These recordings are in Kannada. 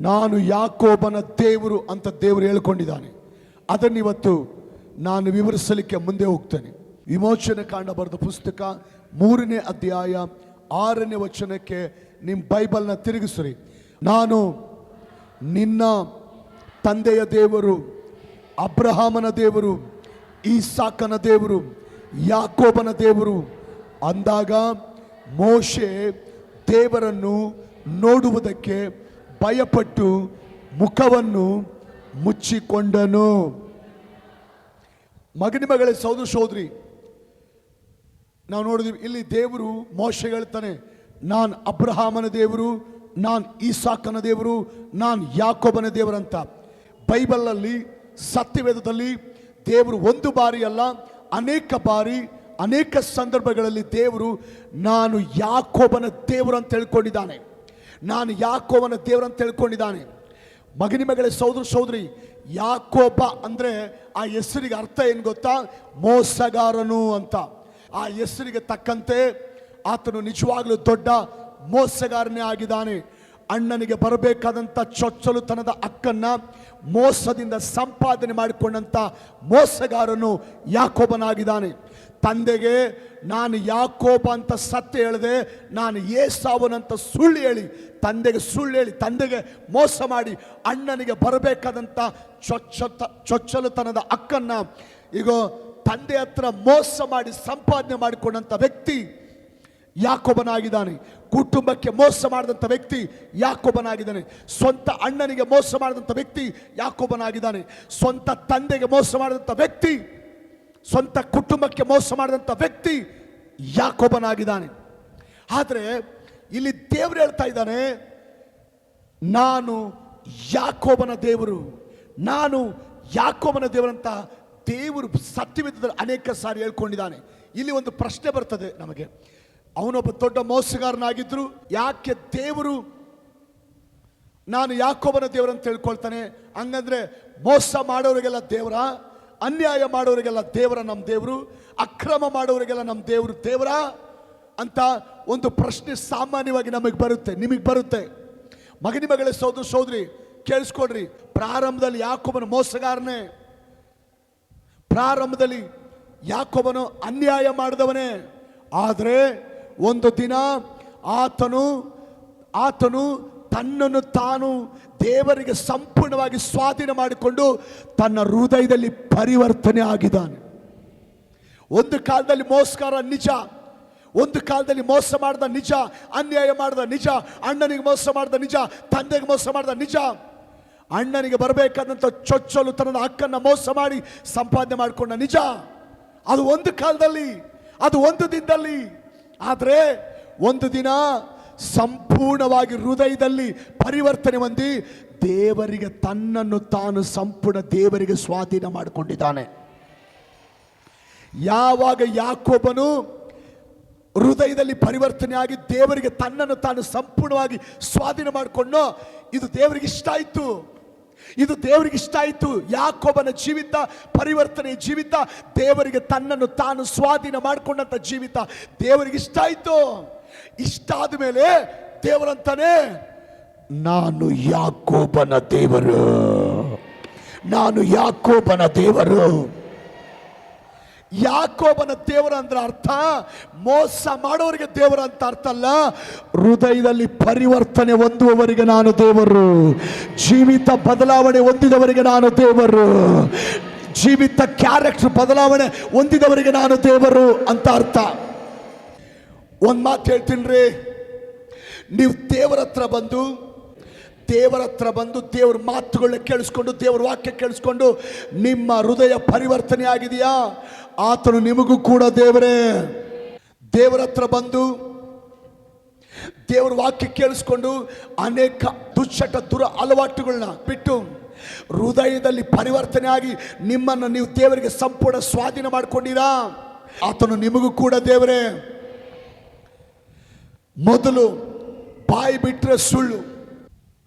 ನಾನು ಯಾಕೋಬನ ದೇವರು ಅಂತ ದೇವರು ಹೇಳ್ಕೊಂಡಿದ್ದಾನೆ. ಅದನ್ನಿವತ್ತು ನಾನು ವಿವರಿಸಲಿಕ್ಕೆ ಮುಂದೆ ಹೋಗ್ತೇನೆ. ವಿಮೋಚನೆ ಕಾಂಡ ಬರೆದ ಪುಸ್ತಕ 3ನೇ ಅಧ್ಯಾಯ 6ನೇ ವಚನಕ್ಕೆ ನಿಮ್ಮ ಬೈಬಲ್ನ ತಿರುಗಿಸ್ರಿ. ನಾನು ನಿನ್ನ ತಂದೆಯ ದೇವರು, ಅಬ್ರಹಾಮನ ದೇವರು, ಈಸಾಕನ ದೇವರು, ಯಾಕೋಬನ ದೇವರು ಅಂದಾಗ ಮೋಶೆ ದೇವರನ್ನು ನೋಡುವುದಕ್ಕೆ ಭಯಪಟ್ಟು ಮುಖವನ್ನು ಮುಚ್ಚಿಕೊಂಡನು. ಮಗನೇ ಸಹೋದರ ಸಹೋದರಿ, ನಾವು ನೋಡಿದ್ವಿ ಇಲ್ಲಿ ದೇವರು ಮೋಶೆ ಹೇಳ್ತಾನೆ, ನಾನು ಅಬ್ರಹಾಮನ ದೇವರು, ನಾನು ಈಸಾಕನ ದೇವರು, ನಾನು ಯಾಕೋಬನ ದೇವರಂತ. ಬೈಬಲಲ್ಲಿ ಸತ್ಯವೇದದಲ್ಲಿ ದೇವರು ಒಂದು ಬಾರಿ ಅಲ್ಲ, ಅನೇಕ ಬಾರಿ ಅನೇಕ ಸಂದರ್ಭಗಳಲ್ಲಿ ದೇವರು ನಾನು ಯಾಕೋಬನ ದೇವರು ಅಂತ ಹೇಳ್ಕೊಂಡಿದ್ದಾನೆ, ನಾನು ಯಾಕೋಬನ ದೇವರು ಅಂತ ಹೇಳ್ಕೊಂಡಿದ್ದಾನೆ. ಮಗನೇ ಸಹೋದರ ಸಹೋದರಿ, ಯಾಕೋಬ ಅಂದರೆ ಆ ಹೆಸರಿಗೆ ಅರ್ಥ ಏನು ಗೊತ್ತಾ? ಮೋಸಗಾರನು ಅಂತ. ಆ ಹೆಸರಿಗೆ ತಕ್ಕಂತೆ ಆತನು ನಿಜವಾಗ್ಲೂ ದೊಡ್ಡ ಮೋಸಗಾರನೇ ಆಗಿದ್ದಾನೆ. ಅಣ್ಣನಿಗೆ ಬರಬೇಕಾದಂಥ ಚೊಚ್ಚಲುತನದ ಹಕ್ಕನ್ನ ಮೋಸದಿಂದ ಸಂಪಾದನೆ ಮಾಡಿಕೊಂಡಂಥ ಮೋಸಗಾರನು ಯಾಕೋಬನಾಗಿದ್ದಾನೆ. ತಂದೆಗೆ ನಾನು ಯಾಕೋಬ ಅಂತ ಸತ್ಯ ಹೇಳಿದೆ, ನಾನು ಏಸಾವನಂತ ಸುಳ್ಳು ಹೇಳಿ ತಂದೆಗೆ ಸುಳ್ಳು ಹೇಳಿ ತಂದೆಗೆ ಮೋಸ ಮಾಡಿ ಅಣ್ಣನಿಗೆ ಬರಬೇಕಾದಂಥ ಚೊಚ್ಚಲುತನದ ಹಕ್ಕನ್ನ ಈಗ ತಂದೆ ಹತ್ರ ಮೋಸ ಮಾಡಿ ಸಂಪಾದನೆ ಮಾಡಿಕೊಂಡಂಥ ವ್ಯಕ್ತಿ ಯಾಕೋಬನಾಗಿದ್ದಾನೆ. ಕುಟುಂಬಕ್ಕೆ ಮೋಸ ಮಾಡಿದಂಥ ವ್ಯಕ್ತಿ ಯಾಕೋಬನಾಗಿದ್ದಾನೆ. ಸ್ವಂತ ಅಣ್ಣನಿಗೆ ಮೋಸ ಮಾಡಿದಂಥ ವ್ಯಕ್ತಿ ಯಾಕೋಬನಾಗಿದ್ದಾನೆ. ಸ್ವಂತ ತಂದೆಗೆ ಮೋಸ ಮಾಡಿದಂಥ ವ್ಯಕ್ತಿ, ಸ್ವಂತ ಕುಟುಂಬಕ್ಕೆ ಮೋಸ ಮಾಡಿದಂಥ ವ್ಯಕ್ತಿ ಯಾಕೋಬನಾಗಿದ್ದಾನೆ. ಆದರೆ ಇಲ್ಲಿ ದೇವರು ಹೇಳ್ತಾ ಇದ್ದಾನೆ, ನಾನು ಯಾಕೋಬನ ದೇವರು, ನಾನು ಯಾಕೋಬನ ದೇವರಂತ ದೇವರು ಸತ್ಯವೇದದಲ್ಲಿ ಅನೇಕ ಸಾರಿ ಹೇಳ್ಕೊಂಡಿದ್ದಾನೆ. ಇಲ್ಲಿ ಒಂದು ಪ್ರಶ್ನೆ ಬರ್ತದೆ ನಮಗೆ, ಅವನೊಬ್ಬ ದೊಡ್ಡ ಮೋಸಗಾರನಾಗಿದ್ರು, ಯಾಕೆ ದೇವರು ನಾನು ಯಾಕೋಬನ ದೇವರಂತ ಹೇಳ್ಕೊಳ್ತಾನೆ? ಹಂಗಂದ್ರೆ ಮೋಸ ಮಾಡೋರಿಗೆಲ್ಲ ದೇವರ, ಅನ್ಯಾಯ ಮಾಡೋರಿಗೆಲ್ಲ ದೇವರ ನಮ್ಮ ದೇವರು, ಅಕ್ರಮ ಮಾಡೋರಿಗೆಲ್ಲ ನಮ್ಮ ದೇವರು ದೇವರ ಅಂತ ಒಂದು ಪ್ರಶ್ನೆ ಸಾಮಾನ್ಯವಾಗಿ ನಮಗೆ ಬರುತ್ತೆ, ನಿಮಗೆ ಬರುತ್ತೆ. ಮಗನೇ ಸಹೋದರ ಸಹೋದರಿ ಕೇಳಿಸ್ಕೊಡ್ರಿ, ಪ್ರಾರಂಭದಲ್ಲಿ ಯಾಕೋಬನ ಮೋಸಗಾರನೇ, ಪ್ರಾರಂಭದಲ್ಲಿ ಯಾಕೋಬನು ಅನ್ಯಾಯ ಮಾಡಿದವನೇ. ಆದರೆ ಒಂದು ದಿನ ಆತನು ತನ್ನನ್ನು ತಾನು ದೇವರಿಗೆ ಸಂಪೂರ್ಣವಾಗಿ ಸ್ವಾಧೀನ ಮಾಡಿಕೊಂಡು ತನ್ನ ಹೃದಯದಲ್ಲಿ ಪರಿವರ್ತನೆ ಆಗಿದ್ದಾನೆ. ಒಂದು ಕಾಲದಲ್ಲಿ ಮೋಸಗಾರ ನಿಜ, ಒಂದು ಕಾಲದಲ್ಲಿ ಮೋಸ ಮಾಡಿದ ನಿಜ, ಅನ್ಯಾಯ ಮಾಡಿದ ನಿಜ, ಅಣ್ಣನಿಗೆ ಮೋಸ ಮಾಡಿದ ನಿಜ, ತಂದೆಗೆ ಮೋಸ ಮಾಡಿದ ನಿಜ, ಅಣ್ಣನಿಗೆ ಬರಬೇಕಾದಂಥ ಚೊಚ್ಚಲು ತನ್ನ ಹಕ್ಕನ್ನು ಮೋಸ ಮಾಡಿ ಸಂಪಾದನೆ ಮಾಡಿಕೊಂಡ ನಿಜ. ಅದು ಒಂದು ಕಾಲದಲ್ಲಿ, ಅದು ಒಂದು ದಿನದಲ್ಲಿ. ಆದರೆ ಒಂದು ದಿನ ಸಂಪೂರ್ಣವಾಗಿ ಹೃದಯದಲ್ಲಿ ಪರಿವರ್ತನೆ ಹೊಂದಿ ದೇವರಿಗೆ ತನ್ನನ್ನು ತಾನು ಸಂಪೂರ್ಣ ದೇವರಿಗೆ ಸ್ವಾಧೀನ ಮಾಡಿಕೊಂಡಿದ್ದಾನೆ. ಯಾವಾಗ ಯಾಕೋಬನು ಹೃದಯದಲ್ಲಿ ಪರಿವರ್ತನೆ ಆಗಿ ದೇವರಿಗೆ ತನ್ನನ್ನು ತಾನು ಸಂಪೂರ್ಣವಾಗಿ ಸ್ವಾಧೀನ ಮಾಡಿಕೊಂಡು, ಇದು ದೇವರಿಗೆ ಇಷ್ಟ ಆಯಿತು, ಇದು ದೇವರಿಗೆ ಇಷ್ಟ ಆಯಿತು. ಯಾಕೋಬನ ಜೀವಿತ ಪರಿವರ್ತನೆ ಜೀವಿತ, ದೇವರಿಗೆ ತನ್ನನ್ನು ತಾನು ಸ್ವಾಧೀನ ಮಾಡಿಕೊಂಡಂತ ಜೀವಿತ ದೇವರಿಗೆ ಇಷ್ಟ ಆಯಿತು. ಇಷ್ಟ ಆದ ಮೇಲೆ ದೇವರಂತಾನೆ, ನಾನು ಯಾಕೋಬನ ದೇವರು, ನಾನು ಯಾಕೋಬನ ದೇವರು. ಯಾಕೋಬನ ದೇವರ ಅಂದ್ರೆ ಅರ್ಥ ಮೋಸ ಮಾಡೋರಿಗೆ ದೇವರ ಅಂತ ಅರ್ಥ ಅಲ್ಲ, ಹೃದಯದಲ್ಲಿ ಪರಿವರ್ತನೆ ಹೊಂದುವವರಿಗೆ ನಾನು ದೇವರು, ಜೀವಿತ ಬದಲಾವಣೆ ಹೊಂದಿದವರಿಗೆ ನಾನು ದೇವರು, ಜೀವಿತ ಕ್ಯಾರೆಕ್ಟರ್ ಬದಲಾವಣೆ ಹೊಂದಿದವರಿಗೆ ನಾನು ದೇವರು ಅಂತ ಅರ್ಥ. ಒಂದು ಮಾತು ಹೇಳ್ತೀನಿ, ನೀವು ದೇವರ ಹತ್ರ ಬಂದು ದೇವರ ಮಾತುಗಳನ್ನ ಕೇಳಿಸ್ಕೊಂಡು, ದೇವರ ವಾಕ್ಯ ಕೇಳಿಸ್ಕೊಂಡು ನಿಮ್ಮ ಹೃದಯ ಪರಿವರ್ತನೆ ಆಗಿದೆಯಾ? ಆತನು ನಿಮಗೂ ಕೂಡ ದೇವರೇ. ದೇವರ ಹತ್ರ ಬಂದು ದೇವರ ವಾಕ್ಯ ಕೇಳಿಸ್ಕೊಂಡು ಅನೇಕ ದುಶ್ಚಟ ಅಲವಾಟುಗಳನ್ನ ಬಿಟ್ಟು ಹೃದಯದಲ್ಲಿ ಪರಿವರ್ತನೆ ಆಗಿ ನಿಮ್ಮನ್ನು ನೀವು ದೇವರಿಗೆ ಸಂಪೂರ್ಣ ಸ್ವಾಧೀನ ಮಾಡಿಕೊಂಡಿರಾ, ಆತನು ನಿಮಗೂ ಕೂಡ ದೇವರೇ. ಮೊದಲು ಬಾಯಿ ಬಿಟ್ಟರೆ ಸುಳ್ಳು,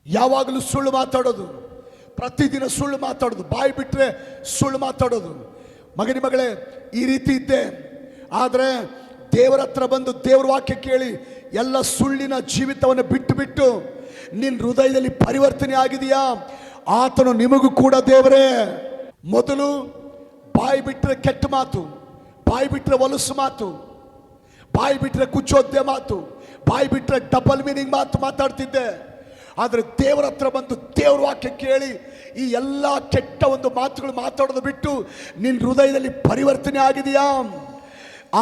ಯಾವಾಗಲೂ ಸುಳ್ಳು ಮಾತಾಡೋದು, ಪ್ರತಿದಿನ ಸುಳ್ಳು ಮಾತಾಡೋದು, ಬಾಯಿ ಬಿಟ್ಟರೆ ಸುಳ್ಳು ಮಾತಾಡೋದು. ಮಗನೇ ಈ ರೀತಿ ಇದ್ದೆ. ಆದರೆ ದೇವರ ಹತ್ರ ಬಂದು ದೇವರ ವಾಕ್ಯ ಕೇಳಿ ಎಲ್ಲ ಸುಳ್ಳಿನ ಜೀವಿತವನ್ನು ಬಿಟ್ಟು ನಿನ್ನ ಹೃದಯದಲ್ಲಿ ಪರಿವರ್ತನೆ ಆಗಿದೆಯಾ? ಆತನು ನಿಮಗೂ ಕೂಡ ದೇವರೇ. ಮೊದಲು ಬಾಯಿ ಬಿಟ್ಟರೆ ಕೆಟ್ಟ ಮಾತು, ಬಾಯಿ ಬಿಟ್ಟರೆ ಹೊಲಸು ಮಾತು, ಬಾಯಿ ಬಿಟ್ಟರೆ ಕುಚ್ಚೋದ್ಯ ಮಾತು, ಬಾಯಿ ಬಿಟ್ಟರೆ ಡಬಲ್ ಮೀನಿಂಗ್ ಮಾತು ಮಾತಾಡ್ತಿದ್ದೆ. ಆದರೆ ದೇವರ ಹತ್ರ ಬಂದು ದೇವ್ರ ವಾಕ್ಯ ಕೇಳಿ ಈ ಎಲ್ಲ ಕೆಟ್ಟ ಒಂದು ಮಾತುಗಳು ಮಾತಾಡೋದು ಬಿಟ್ಟು ನಿನ್ನ ಹೃದಯದಲ್ಲಿ ಪರಿವರ್ತನೆ ಆಗಿದೆಯಾ?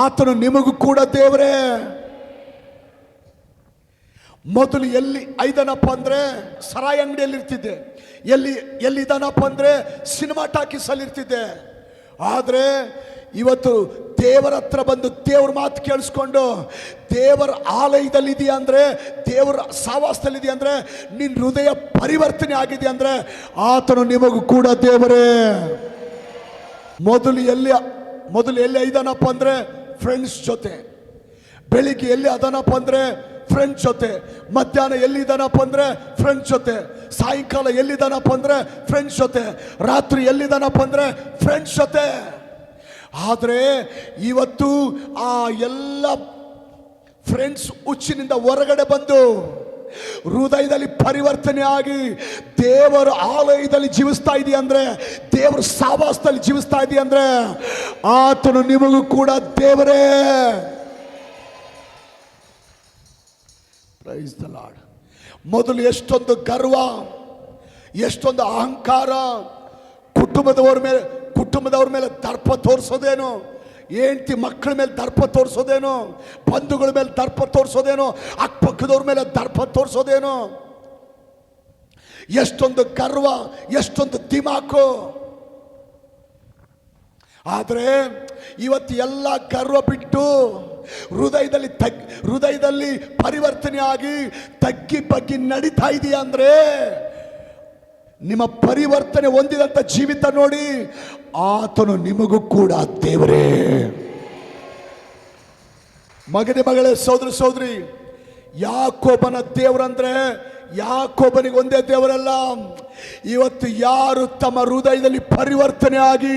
ಆತನು ನಿಮಗೂ ಕೂಡ ದೇವರೇ. ಮೊದಲು ಎಲ್ಲಿ ಐದನಪ್ಪ ಅಂದರೆ ಸರಾಯಿ ಅಂಗಡಿಯಲ್ಲಿ ಇರ್ತಿದ್ದೆ, ಎಲ್ಲಿದ್ದಾನಪ್ಪ ಅಂದರೆ ಸಿನಿಮಾ ಟಾಕೀಸಲ್ಲಿ ಇರ್ತಿದ್ದೆ. ಆದರೆ ಇವತ್ತು ದೇವರ ಹತ್ರ ಬಂದು ದೇವ್ರ ಮಾತು ಕೇಳಿಸ್ಕೊಂಡು ದೇವರ ಆಲಯದಲ್ಲಿ ಇದೆಯಾ ಅಂದರೆ, ದೇವರ ಸಹವಾಸದಲ್ಲಿದೆಯಾ ಅಂದರೆ, ನಿನ್ನ ಹೃದಯ ಪರಿವರ್ತನೆ ಆಗಿದೆ ಅಂದರೆ ಆತನು ನಿಮಗೂ ಕೂಡ ದೇವರೇ. ಮೊದಲು ಎಲ್ಲಿ ಐದನಪ್ಪ ಅಂದರೆ ಫ್ರೆಂಡ್ಸ್ ಜೊತೆ, ಬೆಳಿಗ್ಗೆ ಎಲ್ಲಿ ಅದನಪ್ಪ ಅಂದರೆ ಫ್ರೆಂಡ್ಸ್ ಜೊತೆ, ಮಧ್ಯಾಹ್ನ ಎಲ್ಲಿದ್ದಾನಪ್ಪ ಅಂದರೆ ಫ್ರೆಂಡ್ಸ್ ಜೊತೆ, ಸಾಯಂಕಾಲ ಎಲ್ಲಿದ್ದಾನಪ್ಪ ಅಂದರೆ ಫ್ರೆಂಡ್ಸ್ ಜೊತೆ, ರಾತ್ರಿ ಎಲ್ಲಿದ್ದಾನಪ್ಪ ಅಂದರೆ ಫ್ರೆಂಡ್ಸ್ ಜೊತೆ. ಆದರೆ ಇವತ್ತು ಆ ಎಲ್ಲ ಫ್ರೆಂಡ್ಸ್ ಹುಚ್ಚಿನಿಂದ ಹೊರಗಡೆ ಬಂದು ಹೃದಯದಲ್ಲಿ ಪರಿವರ್ತನೆ ಆಗಿ ದೇವರ ಆಲಯದಲ್ಲಿ ಜೀವಿಸ್ತಾ ಇದೆಯಾ ಅಂದರೆ, ದೇವರ ಸಹವಾಸದಲ್ಲಿ ಜೀವಿಸ್ತಾ ಇದೆಯಾ ಅಂದರೆ ಆತನು ನಿಮಗೂ ಕೂಡ ದೇವರೇ. Praise the lord. ಮೊದಲು ಎಷ್ಟೊಂದು ಗರ್ವ, ಎಷ್ಟೊಂದು ಅಹಂಕಾರ, ಕುಟುಂಬದವ್ರ ಮೇಲೆ ದರ್ಪ ತೋರಿಸೋದೇನು, ಹೆಂಡತಿ ಮಕ್ಕಳ ಮೇಲೆ ದರ್ಪ ತೋರಿಸೋದೇನು, ಬಂಧುಗಳ ಮೇಲೆ ದರ್ಪ ತೋರಿಸೋದೇನು, ಅಕ್ಕಪಕ್ಕದವ್ರ ಮೇಲೆ ದರ್ಪ ತೋರಿಸೋದೇನು, ಎಷ್ಟೊಂದು ಗರ್ವ, ಎಷ್ಟೊಂದು ದಿಮಾಕು. ಆದರೆ ಇವತ್ತು ಎಲ್ಲ ಗರ್ವ ಬಿಟ್ಟು ಹೃದಯದಲ್ಲಿ ಪರಿವರ್ತನೆ ಆಗಿ ತಗ್ಗಿ ಬಗ್ಗಿ ನಡೀತಾ ಇದೆಯಾ ಅಂದ್ರೆ, ನಿಮ್ಮ ಪರಿವರ್ತನೆ ಹೊಂದಿದಂತ ಜೀವಿತ ನೋಡಿ ಆತನು ನಿಮಗೂ ಕೂಡ ದೇವರೇ. ಮಗನೇ ಮಗಳೇ, ಸೋದರ ಸೋದರಿ, ಯಾಕೋಬನ ದೇವರಂದ್ರೆ ಯಾಕೋಬನಿಗೆ ಒಂದೇ ದೇವರಲ್ಲ. ಇವತ್ತು ಯಾರು ತಮ್ಮ ಹೃದಯದಲ್ಲಿ ಪರಿವರ್ತನೆ ಆಗಿ,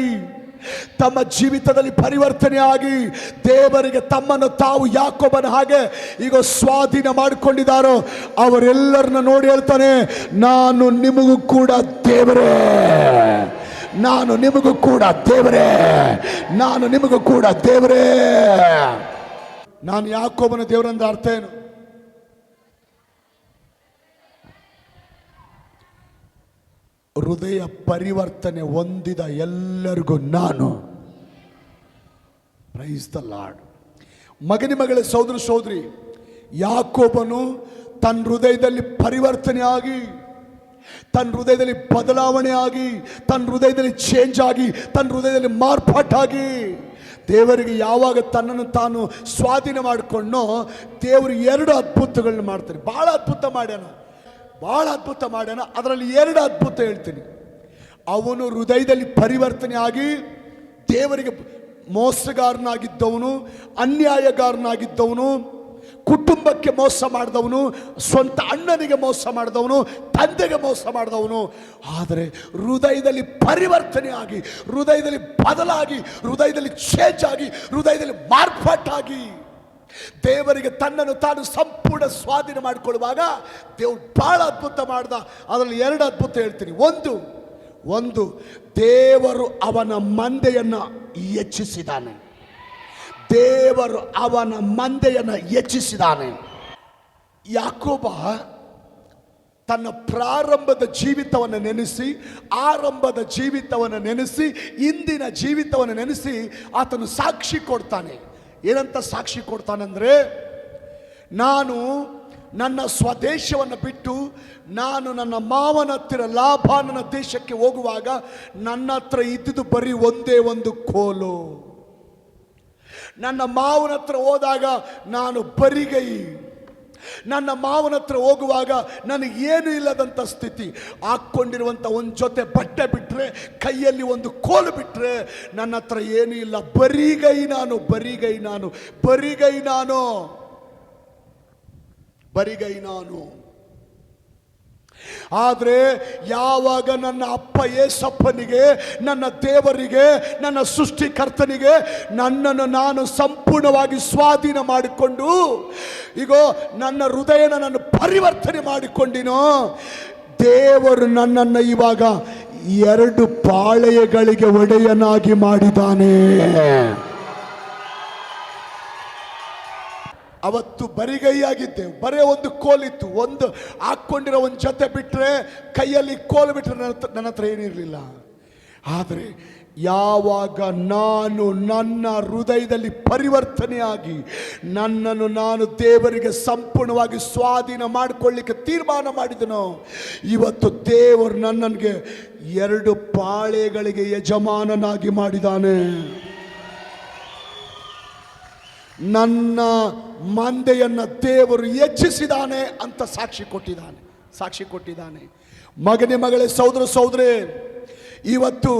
ತಮ್ಮ ಜೀವಿತದಲ್ಲಿ ಪರಿವರ್ತನೆ ಆಗಿ ದೇವರಿಗೆ ತಮ್ಮನ್ನು ತಾವು ಯಾಕೋಬನ ಹಾಗೆ ಈಗ ಸ್ವಾಧೀನ ಮಾಡಿಕೊಂಡಿದ್ದಾರೋ ಅವರೆಲ್ಲರನ್ನ ನೋಡಿ ಹೇಳ್ತಾನೆ, ನಾನು ನಿಮಗೂ ಕೂಡ ದೇವರೇ, ನಾನು ನಿಮಗೂ ಕೂಡ ದೇವರೇ, ನಾನು ನಿಮಗೂ ಕೂಡ ದೇವರೇ. ನಾನು ಯಾಕೋಬನ ದೇವರಂದ ಅರ್ಥ ಏನು? ಹೃದಯ ಪರಿವರ್ತನೆ ಹೊಂದಿದ ಎಲ್ಲರಿಗೂ ನಾನು. Praise the lord. ಮಗನಿ ಮಗಳೇ, ಸೋದರ ಸೋದರಿ, ಯಾಕೋಬನು ತನ್ನ ಹೃದಯದಲ್ಲಿ ಪರಿವರ್ತನೆ ಆಗಿ, ತನ್ನ ಹೃದಯದಲ್ಲಿ ಬದಲಾವಣೆ ಆಗಿ, ತನ್ನ ಹೃದಯದಲ್ಲಿ ಚೇಂಜ್ ಆಗಿ, ತನ್ನ ಹೃದಯದಲ್ಲಿ ಮಾರ್ಪಾಟಾಗಿ ದೇವರಿಗೆ ಯಾವಾಗ ತನ್ನನ್ನು ತಾನು ಸ್ವಾಧೀನ ಮಾಡಿಕೊಂಡೋ ದೇವರು ಎರಡು ಅದ್ಭುತಗಳನ್ನ ಮಾಡ್ತಾರೆ. ಭಾಳ ಅದ್ಭುತ ಮಾಡ್ಯಾನ. ಅದರಲ್ಲಿ ಎರಡು ಅದ್ಭುತ ಹೇಳ್ತೀನಿ. ಅವನು ಹೃದಯದಲ್ಲಿ ಪರಿವರ್ತನೆ ಆಗಿ ದೇವರಿಗೆ ಮೋಸಗಾರನಾಗಿದ್ದವನು, ಅನ್ಯಾಯಗಾರನಾಗಿದ್ದವನು, ಕುಟುಂಬಕ್ಕೆ ಮೋಸ ಮಾಡಿದವನು, ಸ್ವಂತ ಅಣ್ಣನಿಗೆ ಮೋಸ ಮಾಡಿದವನು, ತಂದೆಗೆ ಮೋಸ ಮಾಡಿದವನು. ಆದರೆ ಹೃದಯದಲ್ಲಿ ಪರಿವರ್ತನೆ ಆಗಿ, ಹೃದಯದಲ್ಲಿ ಬದಲಾಗಿ, ಹೃದಯದಲ್ಲಿ ಚೇಂಜ್ ಆಗಿ, ಹೃದಯದಲ್ಲಿ ಮಾರ್ಪಾಟಾಗಿ ದೇವರಿಗೆ ತನ್ನನ್ನು ತಾನು ಸಂಪೂರ್ಣ ಸ್ವಾಧೀನ ಮಾಡಿಕೊಳ್ಳುವಾಗ ದೇವರು ಬಹಳ ಅದ್ಭುತ ಮಾಡ್ದ. ಅದರಲ್ಲಿ ಎರಡು ಅದ್ಭುತ ಹೇಳ್ತೀನಿ. ಒಂದು ದೇವರು ಅವನ ಮಂದೆಯನ್ನು ಹೆಚ್ಚಿಸಿದಾನೆ. ದೇವರು ಅವನ ಮಂದೆಯನ್ನು ಹೆಚ್ಚಿಸಿದಾನೆ. ಯಾಕೋಬ ತನ್ನ ಪ್ರಾರಂಭದ ಜೀವಿತವನ್ನು ನೆನೆಸಿ, ಆರಂಭದ ಜೀವಿತವನ್ನು ನೆನೆಸಿ, ಇಂದಿನ ಜೀವಿತವನ್ನು ನೆನೆಸಿ ಆತನು ಸಾಕ್ಷಿ ಕೊಡ್ತಾನೆ. ಏನಂತ ಸಾಕ್ಷಿ ಕೊಡ್ತಾನಂದ್ರೆ, ನಾನು ನನ್ನ ಸ್ವದೇಶವನ್ನು ಬಿಟ್ಟು ನಾನು ನನ್ನ ಮಾವನ ಹತ್ತಿರ ಲಾಭಾನನ ದೇಶಕ್ಕೆ ಹೋಗುವಾಗ ನನ್ನ ಹತ್ರ ಇದ್ದಿದ್ದು ಬರೀ ಒಂದೇ ಒಂದು ಕೋಲು. ನನ್ನ ಮಾವನ ಹತ್ರ ಹೋದಾಗ ನಾನು ಬರಿಗೈ. ನನ್ನ ಮಾವನ ಹತ್ರ ಹೋಗುವಾಗ ನನಗೆ ಏನು ಇಲ್ಲದಂಥ ಸ್ಥಿತಿ. ಹಾಕ್ಕೊಂಡಿರುವಂಥ ಒಂದು ಜೊತೆ ಬಟ್ಟೆ ಬಿಟ್ಟರೆ, ಕೈಯಲ್ಲಿ ಒಂದು ಕೋಲು ಬಿಟ್ಟರೆ ನನ್ನ ಹತ್ರ ಏನೂ ಇಲ್ಲ. ಬರಿಗೈ ನಾನು. ಆದರೆ ಯಾವಾಗ ನನ್ನ ಅಪ್ಪ ಏಸಪ್ಪನಿಗೆ, ನನ್ನ ದೇವರಿಗೆ, ನನ್ನ ಸೃಷ್ಟಿಕರ್ತನಿಗೆ ನನ್ನನ್ನು ನಾನು ಸಂಪೂರ್ಣವಾಗಿ ಸ್ವಾಧೀನ ಮಾಡಿಕೊಂಡು, ಈಗ ನನ್ನ ಹೃದಯನ ನಾನು ಪರಿವರ್ತನೆ ಮಾಡಿಕೊಂಡಿನೋ, ದೇವರು ನನ್ನನ್ನು ಇವಾಗ 2 ಪಾಳೆಯಗಳಿಗೆ ಒಡೆಯನಾಗಿ ಮಾಡಿದ್ದಾನೆ. ಅವತ್ತು ಬರಿಗೈಯಾಗಿದ್ದೆ, ಬರೇ ಒಂದು ಕೋಲಿತ್ತು, ಒಂದು ಹಾಕ್ಕೊಂಡಿರೋ ಒಂದು ಜೊತೆ ಬಿಟ್ಟರೆ, ಕೈಯಲ್ಲಿ ಕೋಲು ಬಿಟ್ಟರೆ ನನ್ನ ಹತ್ರ ಏನಿರಲಿಲ್ಲ. ಆದರೆ ಯಾವಾಗ ನಾನು ನನ್ನ ಹೃದಯದಲ್ಲಿ ಪರಿವರ್ತನೆಯಾಗಿ ನನ್ನನ್ನು ನಾನು ದೇವರಿಗೆ ಸಂಪೂರ್ಣವಾಗಿ ಸ್ವಾಧೀನ ಮಾಡಿಕೊಳ್ಳಿಕ್ಕೆ ತೀರ್ಮಾನ ಮಾಡಿದನೋ, ಇವತ್ತು ದೇವರು ನನ್ನನಿಗೆ 2 ಪಾಳೆಗಳಿಗೆ ಯಜಮಾನನಾಗಿ ಮಾಡಿದ್ದಾನೆ. ನನ್ನ ಮಂದೆಯನ್ನು ದೇವರು ಹೆಚ್ಚಿಸಿದಾನೆ ಅಂತ ಸಾಕ್ಷಿ ಕೊಟ್ಟಿದ್ದಾನೆ. ಮಗನೇ, ಮಗಳೇ, ಸಹೋದರ ಸಹೋದರೇ, ಇವತ್ತು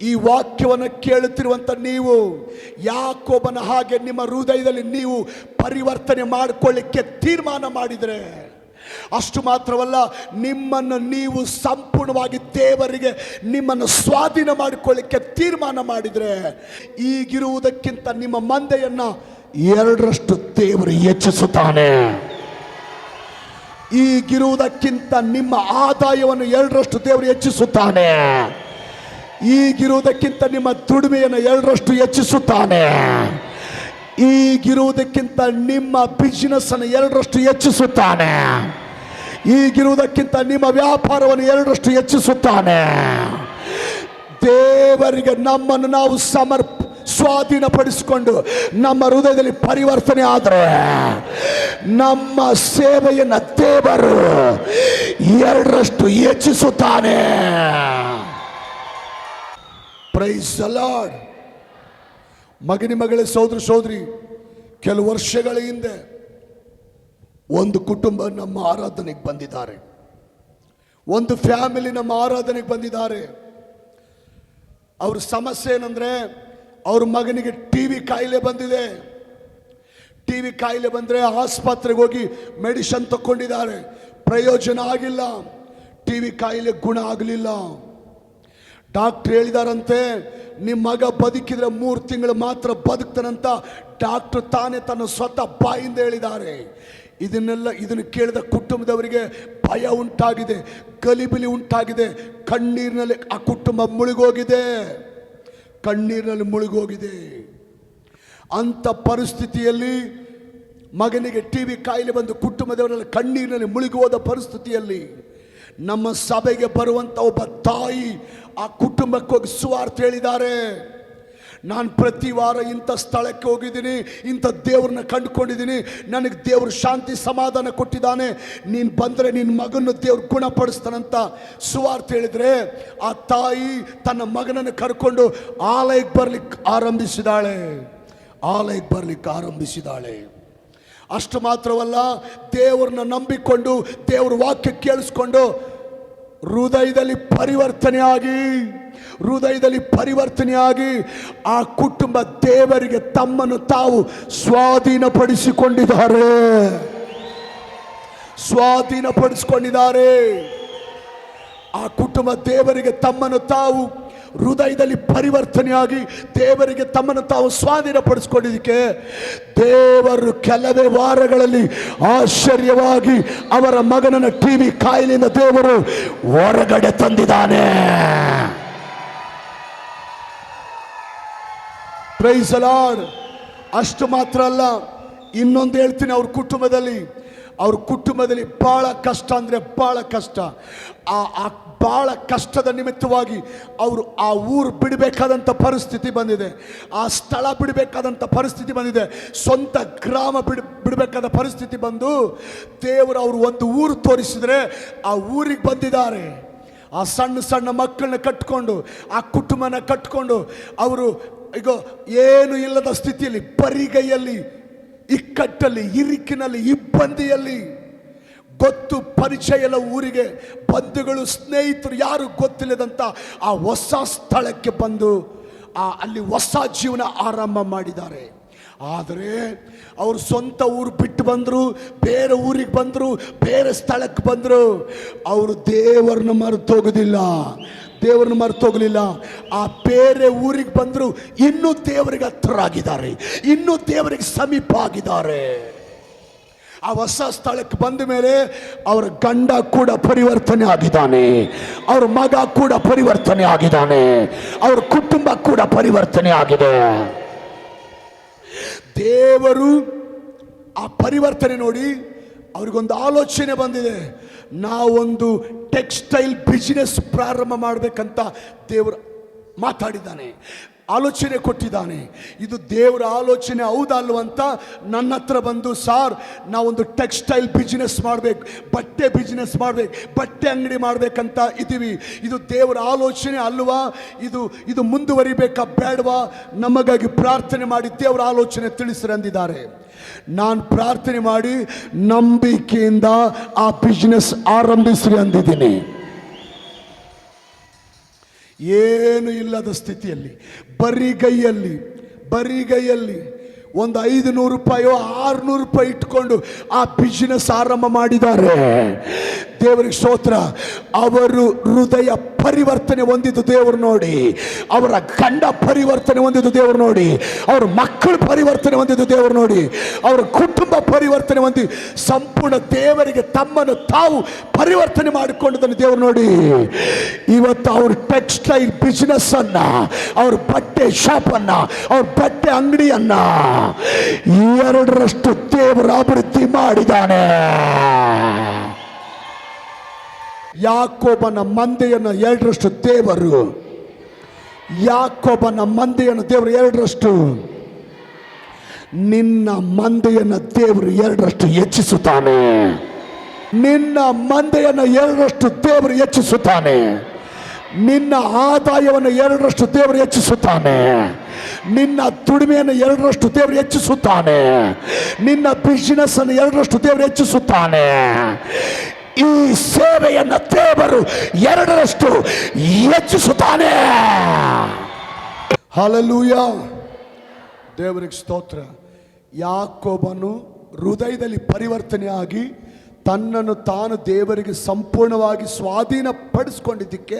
ಈ ವಾಕ್ಯವನ್ನು ಕೇಳುತ್ತಿರುವಂಥ ನೀವು ಯಾಕೋಬನ ಹಾಗೆ ನಿಮ್ಮ ಹೃದಯದಲ್ಲಿ ನೀವು ಪರಿವರ್ತನೆ ಮಾಡಿಕೊಳ್ಳಿಕ್ಕೆ ತೀರ್ಮಾನ ಮಾಡಿದರೆ, ಅಷ್ಟು ಮಾತ್ರವಲ್ಲ, ನಿಮ್ಮನ್ನು ನೀವು ಸಂಪೂರ್ಣವಾಗಿ ದೇವರಿಗೆ ನಿಮ್ಮನ್ನು ಸ್ವಾಧೀನ ಮಾಡಿಕೊಳ್ಳಿಕ್ಕೆ ತೀರ್ಮಾನ ಮಾಡಿದರೆ, ಈಗಿರುವುದಕ್ಕಿಂತ ನಿಮ್ಮ ಮಂದೆಯನ್ನು 2ರಷ್ಟು ದೇವರು ಹೆಚ್ಚಿಸುತ್ತಾನೆ. ಈಗಿರುವುದಕ್ಕಿಂತ ನಿಮ್ಮ ಆದಾಯವನ್ನು 2ರಷ್ಟು ದೇವರು ಹೆಚ್ಚಿಸುತ್ತಾನೆ. ಈಗಿರುವುದಕ್ಕಿಂತ ನಿಮ್ಮ ದುಡಿಮೆಯನ್ನು 2ರಷ್ಟು ಹೆಚ್ಚಿಸುತ್ತಾನೆ. ಈಗಿರುವುದಕ್ಕಿಂತ ನಿಮ್ಮ ಬಿಸಿನೆಸ್ ಅನ್ನು 2ರಷ್ಟು ಹೆಚ್ಚಿಸುತ್ತಾನೆ. ಈಗಿರುವುದಕ್ಕಿಂತ ನಿಮ್ಮ ವ್ಯಾಪಾರವನ್ನು 2ರಷ್ಟು ಹೆಚ್ಚಿಸುತ್ತಾನೆ. ದೇವರಿಗೆ ನಮ್ಮನ್ನು ನಾವು ಸ್ವಾಧೀನಪಡಿಸಿಕೊಂಡು ನಮ್ಮ ಹೃದಯದಲ್ಲಿ ಪರಿವರ್ತನೆ ಆದರೆ ನಮ್ಮ ಸೇವೆಯನ್ನು ದೇವರು 2ರಷ್ಟು ಹೆಚ್ಚಿಸುತ್ತಾನೆ. Praise the lord. ಮಗನಿ, ಮಗಳೇ, ಸಹೋದರ ಸಹೋದರಿ, ಕೆಲವು ವರ್ಷಗಳ ಹಿಂದೆ ಒಂದು ಕುಟುಂಬ ನಮ್ಮ ಆರಾಧನೆಗೆ ಬಂದಿದ್ದಾರೆ. ಒಂದು ಫ್ಯಾಮಿಲಿ ನಮ್ಮ ಆರಾಧನೆಗೆ ಬಂದಿದ್ದಾರೆ. ಅವ್ರ ಸಮಸ್ಯೆ ಏನಂದ್ರೆ, ಅವ್ರ ಮಗನಿಗೆ ಟಿವಿ ಕಾಯಿಲೆ ಬಂದಿದೆ. ಟಿವಿ ಕಾಯಿಲೆ ಬಂದರೆ ಆಸ್ಪತ್ರೆಗೆ ಹೋಗಿ ಮೆಡಿಸಿನ್ ತಗೊಂಡಿದ್ದಾರೆ, ಪ್ರಯೋಜನ ಆಗಿಲ್ಲ. ಟಿವಿ ಕಾಯಿಲೆ ಗುಣ ಆಗಲಿಲ್ಲ. ಡಾಕ್ಟ್ರ್ ಹೇಳಿದಾರಂತೆ, ನಿಮ್ಮ ಮಗ ಬದುಕಿದ್ರೆ 3 ತಿಂಗಳು ಮಾತ್ರ ಬದುಕ್ತಾನಂತ ಡಾಕ್ಟ್ರು ತಾನೇ ತನ್ನ ಸ್ವತಃ ಬಾಯಿಂದ ಹೇಳಿದ್ದಾರೆ. ಇದನ್ನು ಕೇಳಿದ ಕುಟುಂಬದವರಿಗೆ ಭಯ ಉಂಟಾಗಿದೆ, ಗಲಿಬಿಲಿ ಉಂಟಾಗಿದೆ. ಕಣ್ಣೀರಿನಲ್ಲಿ ಆ ಕುಟುಂಬ ಮುಳುಗೋಗಿದೆ. ಅಂಥ ಪರಿಸ್ಥಿತಿಯಲ್ಲಿ ಮಗನಿಗೆ ಟಿವಿ ಕಾಯಿಲೆ ಬಂದು ಕುಟುಂಬದವರೆಲ್ಲ ಕಣ್ಣೀರಿನಲ್ಲಿ ಮುಳುಗೋದ ಪರಿಸ್ಥಿತಿಯಲ್ಲಿ ನಮ್ಮ ಸಭೆಗೆ ಬರುವಂಥ ಒಬ್ಬ ತಾಯಿ ಆ ಕುಟುಂಬಕ್ಕೆ ಹೋಗಿ ಸುವಾರ್ತೆ ಹೇಳಿದ್ದಾರೆ. ನಾನು ಪ್ರತಿ ವಾರ ಇಂಥ ಸ್ಥಳಕ್ಕೆ ಹೋಗಿದ್ದೀನಿ, ಇಂಥ ದೇವ್ರನ್ನ ಕಂಡುಕೊಂಡಿದ್ದೀನಿ, ನನಗೆ ದೇವರು ಶಾಂತಿ ಸಮಾಧಾನ ಕೊಟ್ಟಿದ್ದಾನೆ, ನೀನು ಬಂದರೆ ನಿನ್ನ ಮಗನ ದೇವ್ರು ಗುಣಪಡಿಸ್ತಾನಂತ ಸುವಾರ್ತೆ ಹೇಳಿದರೆ, ಆ ತಾಯಿ ತನ್ನ ಮಗನನ್ನು ಕರ್ಕೊಂಡು ಆಲಯಕ್ಕೆ ಬರಲಿಕ್ಕೆ ಆರಂಭಿಸಿದಾಳೆ. ಅಷ್ಟು ಮಾತ್ರವಲ್ಲ, ದೇವ್ರನ್ನ ನಂಬಿಕೊಂಡು ದೇವ್ರ ವಾಕ್ಯ ಕೇಳಿಸ್ಕೊಂಡು ಹೃದಯದಲ್ಲಿ ಪರಿವರ್ತನೆಯಾಗಿ ಆ ಕುಟುಂಬ ದೇವರಿಗೆ ತಮ್ಮನ್ನು ತಾವು ಸ್ವಾಧೀನಪಡಿಸಿಕೊಂಡಿದ್ದಾರೆ. ಆ ಕುಟುಂಬ ದೇವರಿಗೆ ತಮ್ಮನ್ನು ತಾವು ಹೃದಯದಲ್ಲಿ ಪರಿವರ್ತನೆಯಾಗಿ ದೇವರಿಗೆ ತಮ್ಮನ್ನು ತಾವು ಸ್ವಾಧೀನಪಡಿಸಿಕೊಂಡಿದ್ದಕ್ಕೆ ದೇವರು ಕೆಲವೇ ವಾರಗಳಲ್ಲಿ ಆಶ್ಚರ್ಯವಾಗಿ ಅವರ ಮಗನನ್ನು ಟಿವಿ ಕಾಯಿಲೆಯಿಂದ ದೇವರು ಹೊರಗಡೆ ತಂದಿದ್ದಾನೆ. Price the lord. ಅಷ್ಟು ಮಾತ್ರ ಅಲ್ಲ, ಇನ್ನೊಂದು ಹೇಳ್ತೀನಿ. ಅವ್ರ ಕುಟುಂಬದಲ್ಲಿ ಬಹಳ ಕಷ್ಟ ಅಂದರೆ ಬಹಳ ಕಷ್ಟ. ಆ ಬಹಳ ಕಷ್ಟದ ನಿಮಿತ್ತವಾಗಿ ಅವರು ಆ ಊರು ಬಿಡಬೇಕಾದಂಥ ಪರಿಸ್ಥಿತಿ ಬಂದಿದೆ, ಆ ಸ್ಥಳ ಬಿಡಬೇಕಾದಂಥ ಪರಿಸ್ಥಿತಿ ಬಂದಿದೆ, ಸ್ವಂತ ಗ್ರಾಮ ಬಿಡಬೇಕಾದ ಪರಿಸ್ಥಿತಿ ಬಂದು ದೇವರು ಅವರು ಒಂದು ಊರು ತೋರಿಸಿದರೆ ಆ ಊರಿಗೆ ಬಂದಿದ್ದಾರೆ. ಆ ಸಣ್ಣ ಮಕ್ಕಳನ್ನ ಕಟ್ಕೊಂಡು, ಆ ಕುಟುಂಬನ ಕಟ್ಕೊಂಡು ಅವರು ಈಗ ಏನು ಇಲ್ಲದ ಸ್ಥಿತಿಯಲ್ಲಿ, ಬರಿಗೈಯಲ್ಲಿ, ಇಕ್ಕಟ್ಟಲ್ಲಿ, ಇರಿಕಿನಲ್ಲಿ, ಇಬ್ಬಂದಿಯಲ್ಲಿ, ಗೊತ್ತು ಪರಿಚಯ ಎಲ್ಲ ಊರಿಗೆ, ಬಂಧುಗಳು ಸ್ನೇಹಿತರು ಯಾರು ಗೊತ್ತಿಲ್ಲದಂಥ ಆ ಹೊಸ ಸ್ಥಳಕ್ಕೆ ಬಂದು ಅಲ್ಲಿ ಹೊಸ ಜೀವನ ಆರಂಭ ಮಾಡಿದ್ದಾರೆ. ಆದರೆ ಅವರು ಸ್ವಂತ ಊರು ಬಿಟ್ಟು ಬಂದರು, ಬೇರೆ ಊರಿಗೆ ಬಂದರು, ಬೇರೆ ಸ್ಥಳಕ್ಕೆ ಬಂದರು. ಅವರು ದೇವರನ್ನ ಮರೆತೋಗಲಿಲ್ಲ. ಆ ಬೇರೆ ಊರಿಗೆ ಬಂದರು, ಇನ್ನೂ ದೇವರಿಗೆ ಹತ್ತಿರ ಆಗಿದ್ದಾರೆ, ಇನ್ನೂ ದೇವರಿಗೆ ಸಮೀಪ ಆಗಿದ್ದಾರೆ. ಆ ಹೊಸ ಸ್ಥಳಕ್ಕೆ ಬಂದ ಮೇಲೆ ಅವರ ಗಂಡ ಕೂಡ ಪರಿವರ್ತನೆ ಆಗಿದ್ದಾನೆ, ಅವರ ಮಗ ಕೂಡ ಪರಿವರ್ತನೆ ಆಗಿದ್ದಾನೆ, ಅವರ ಕುಟುಂಬ ಕೂಡ ಪರಿವರ್ತನೆ ಆಗಿದೆ. ದೇವರು ಆ ಪರಿವರ್ತನೆ ನೋಡಿ ಅವ್ರಿಗೊಂದು ಆಲೋಚನೆ ಬಂದಿದೆ. ನಾವೊಂದು ಟೆಕ್ಸ್ಟೈಲ್ ಬಿಸಿನೆಸ್ ಪ್ರಾರಂಭ ಮಾಡಬೇಕಂತ ದೇವರು ಮಾತಾಡಿದ್ದಾನೆ, ಆಲೋಚನೆ ಕೊಟ್ಟಿದ್ದಾನೆ. ಇದು ದೇವರ ಆಲೋಚನೆ ಹೌದಲ್ವಂತ ನನ್ನ ಹತ್ರ ಬಂದು, ಸಾರ್ ನಾವೊಂದು ಟೆಕ್ಸ್ಟೈಲ್ ಬಿಸ್ನೆಸ್ ಮಾಡಬೇಕು, ಬಟ್ಟೆ ಬಿಸ್ನೆಸ್ ಮಾಡಬೇಕು, ಬಟ್ಟೆ ಅಂಗಡಿ ಮಾಡಬೇಕಂತ ಇದ್ದೀವಿ. ಇದು ದೇವರ ಆಲೋಚನೆ ಅಲ್ವಾ? ಇದು ಮುಂದುವರಿಬೇಕಾ ಬೇಡವಾ? ನಮಗಾಗಿ ಪ್ರಾರ್ಥನೆ ಮಾಡಿ ದೇವರ ಆಲೋಚನೆ ತಿಳಿಸ್ರಿ ಅಂದಿದ್ದಾರೆ. ನಾನು ಪ್ರಾರ್ಥನೆ ಮಾಡಿ ನಂಬಿಕೆಯಿಂದ ಆ ಬಿಸ್ನೆಸ್ ಆರಂಭಿಸ್ರಿ ಅಂದಿದ್ದೀನಿ. ಏನು ಇಲ್ಲದ ಸ್ಥಿತಿಯಲ್ಲಿ ಬರಿಗೈಯಲ್ಲಿ ಒಂದು 500 ರೂಪಾಯೋ 600 ರೂಪಾಯಿ ಇಟ್ಕೊಂಡು ಆ ಬಿಸ್ನೆಸ್ ಆರಂಭ ಮಾಡಿದ್ದಾರೆ. ದೇವರಿಗೆ ಸ್ತೋತ್ರ. ಅವರು ಹೃದಯ ಪರಿವರ್ತನೆ ಹೊಂದಿದ್ದು ದೇವರು ನೋಡಿ, ಅವರ ಗಂಡ ಪರಿವರ್ತನೆ ಹೊಂದಿದ್ದು ದೇವರು ನೋಡಿ, ಅವರ ಮಕ್ಕಳು ಪರಿವರ್ತನೆ ಹೊಂದಿದ್ದು ದೇವರು ನೋಡಿ, ಅವರ ಕುಟುಂಬ ಪರಿವರ್ತನೆ ಹೊಂದಿ ಸಂಪೂರ್ಣ ದೇವರಿಗೆ ತಮ್ಮನ್ನು ತಾವು ಪರಿವರ್ತನೆ ಮಾಡಿಕೊಂಡದನ್ನು ದೇವರು ನೋಡಿ. ಇವತ್ತು ಅವ್ರ ಟೆಕ್ಸ್ಟೈಲ್ ಬಿಸ್ನೆಸ್ ಅನ್ನ, ಅವ್ರ ಬಟ್ಟೆ ಶಾಪ್ ಅನ್ನ, ಅವ್ರ ಬಟ್ಟೆ ಅಂಗಡಿಯನ್ನ 2ರಷ್ಟು ದೇವರು ಅಭಿವೃದ್ಧಿ ಮಾಡಿದ್ದಾನೆ. ಯಾಕೋಬನ ಮಂದೆಯನ್ನು 2ರಷ್ಟು ದೇವರು, ಯಾಕೋಬನ ಮಂದೆಯನ್ನು ದೇವರು 2ರಷ್ಟು, ನಿನ್ನ ಮಂದೆಯನ್ನು ದೇವರು 2ರಷ್ಟು ಹೆಚ್ಚಿಸುತ್ತಾನೆ. ನಿನ್ನ ಮಂದೆಯನ್ನು 2ರಷ್ಟು ದೇವರು ಹೆಚ್ಚಿಸುತ್ತಾನೆ. ನಿನ್ನ ಆದಾಯವನ್ನು 2ರಷ್ಟು ದೇವರು ಹೆಚ್ಚಿಸುತ್ತಾನೆ. ನಿನ್ನ ದುಡಿಮೆಯನ್ನು 2ರಷ್ಟು ದೇವರು ಹೆಚ್ಚಿಸುತ್ತಾನೆ. ನಿನ್ನ ಬಿಸಿನೆಸ್ ಅನ್ನು 2ರಷ್ಟು ದೇವರು ಹೆಚ್ಚಿಸುತ್ತಾನೆ. ಈ ಸೇವೆಯನ್ನು ದೇವರು 2ರಷ್ಟು ಹೆಚ್ಚಿಸುತ್ತಾನೆ. ಹಲ್ಲೆಲೂಯಾ, ದೇವರಿಗೆ ಸ್ತೋತ್ರ. ಯಾಕೋಬನು ಹೃದಯದಲ್ಲಿ ಪರಿವರ್ತನೆ ಆಗಿ ತನ್ನನ್ನು ತಾನು ದೇವರಿಗೆ ಸಂಪೂರ್ಣವಾಗಿ ಸ್ವಾಧೀನಪಡಿಸ್ಕೊಂಡಿದ್ದಕ್ಕೆ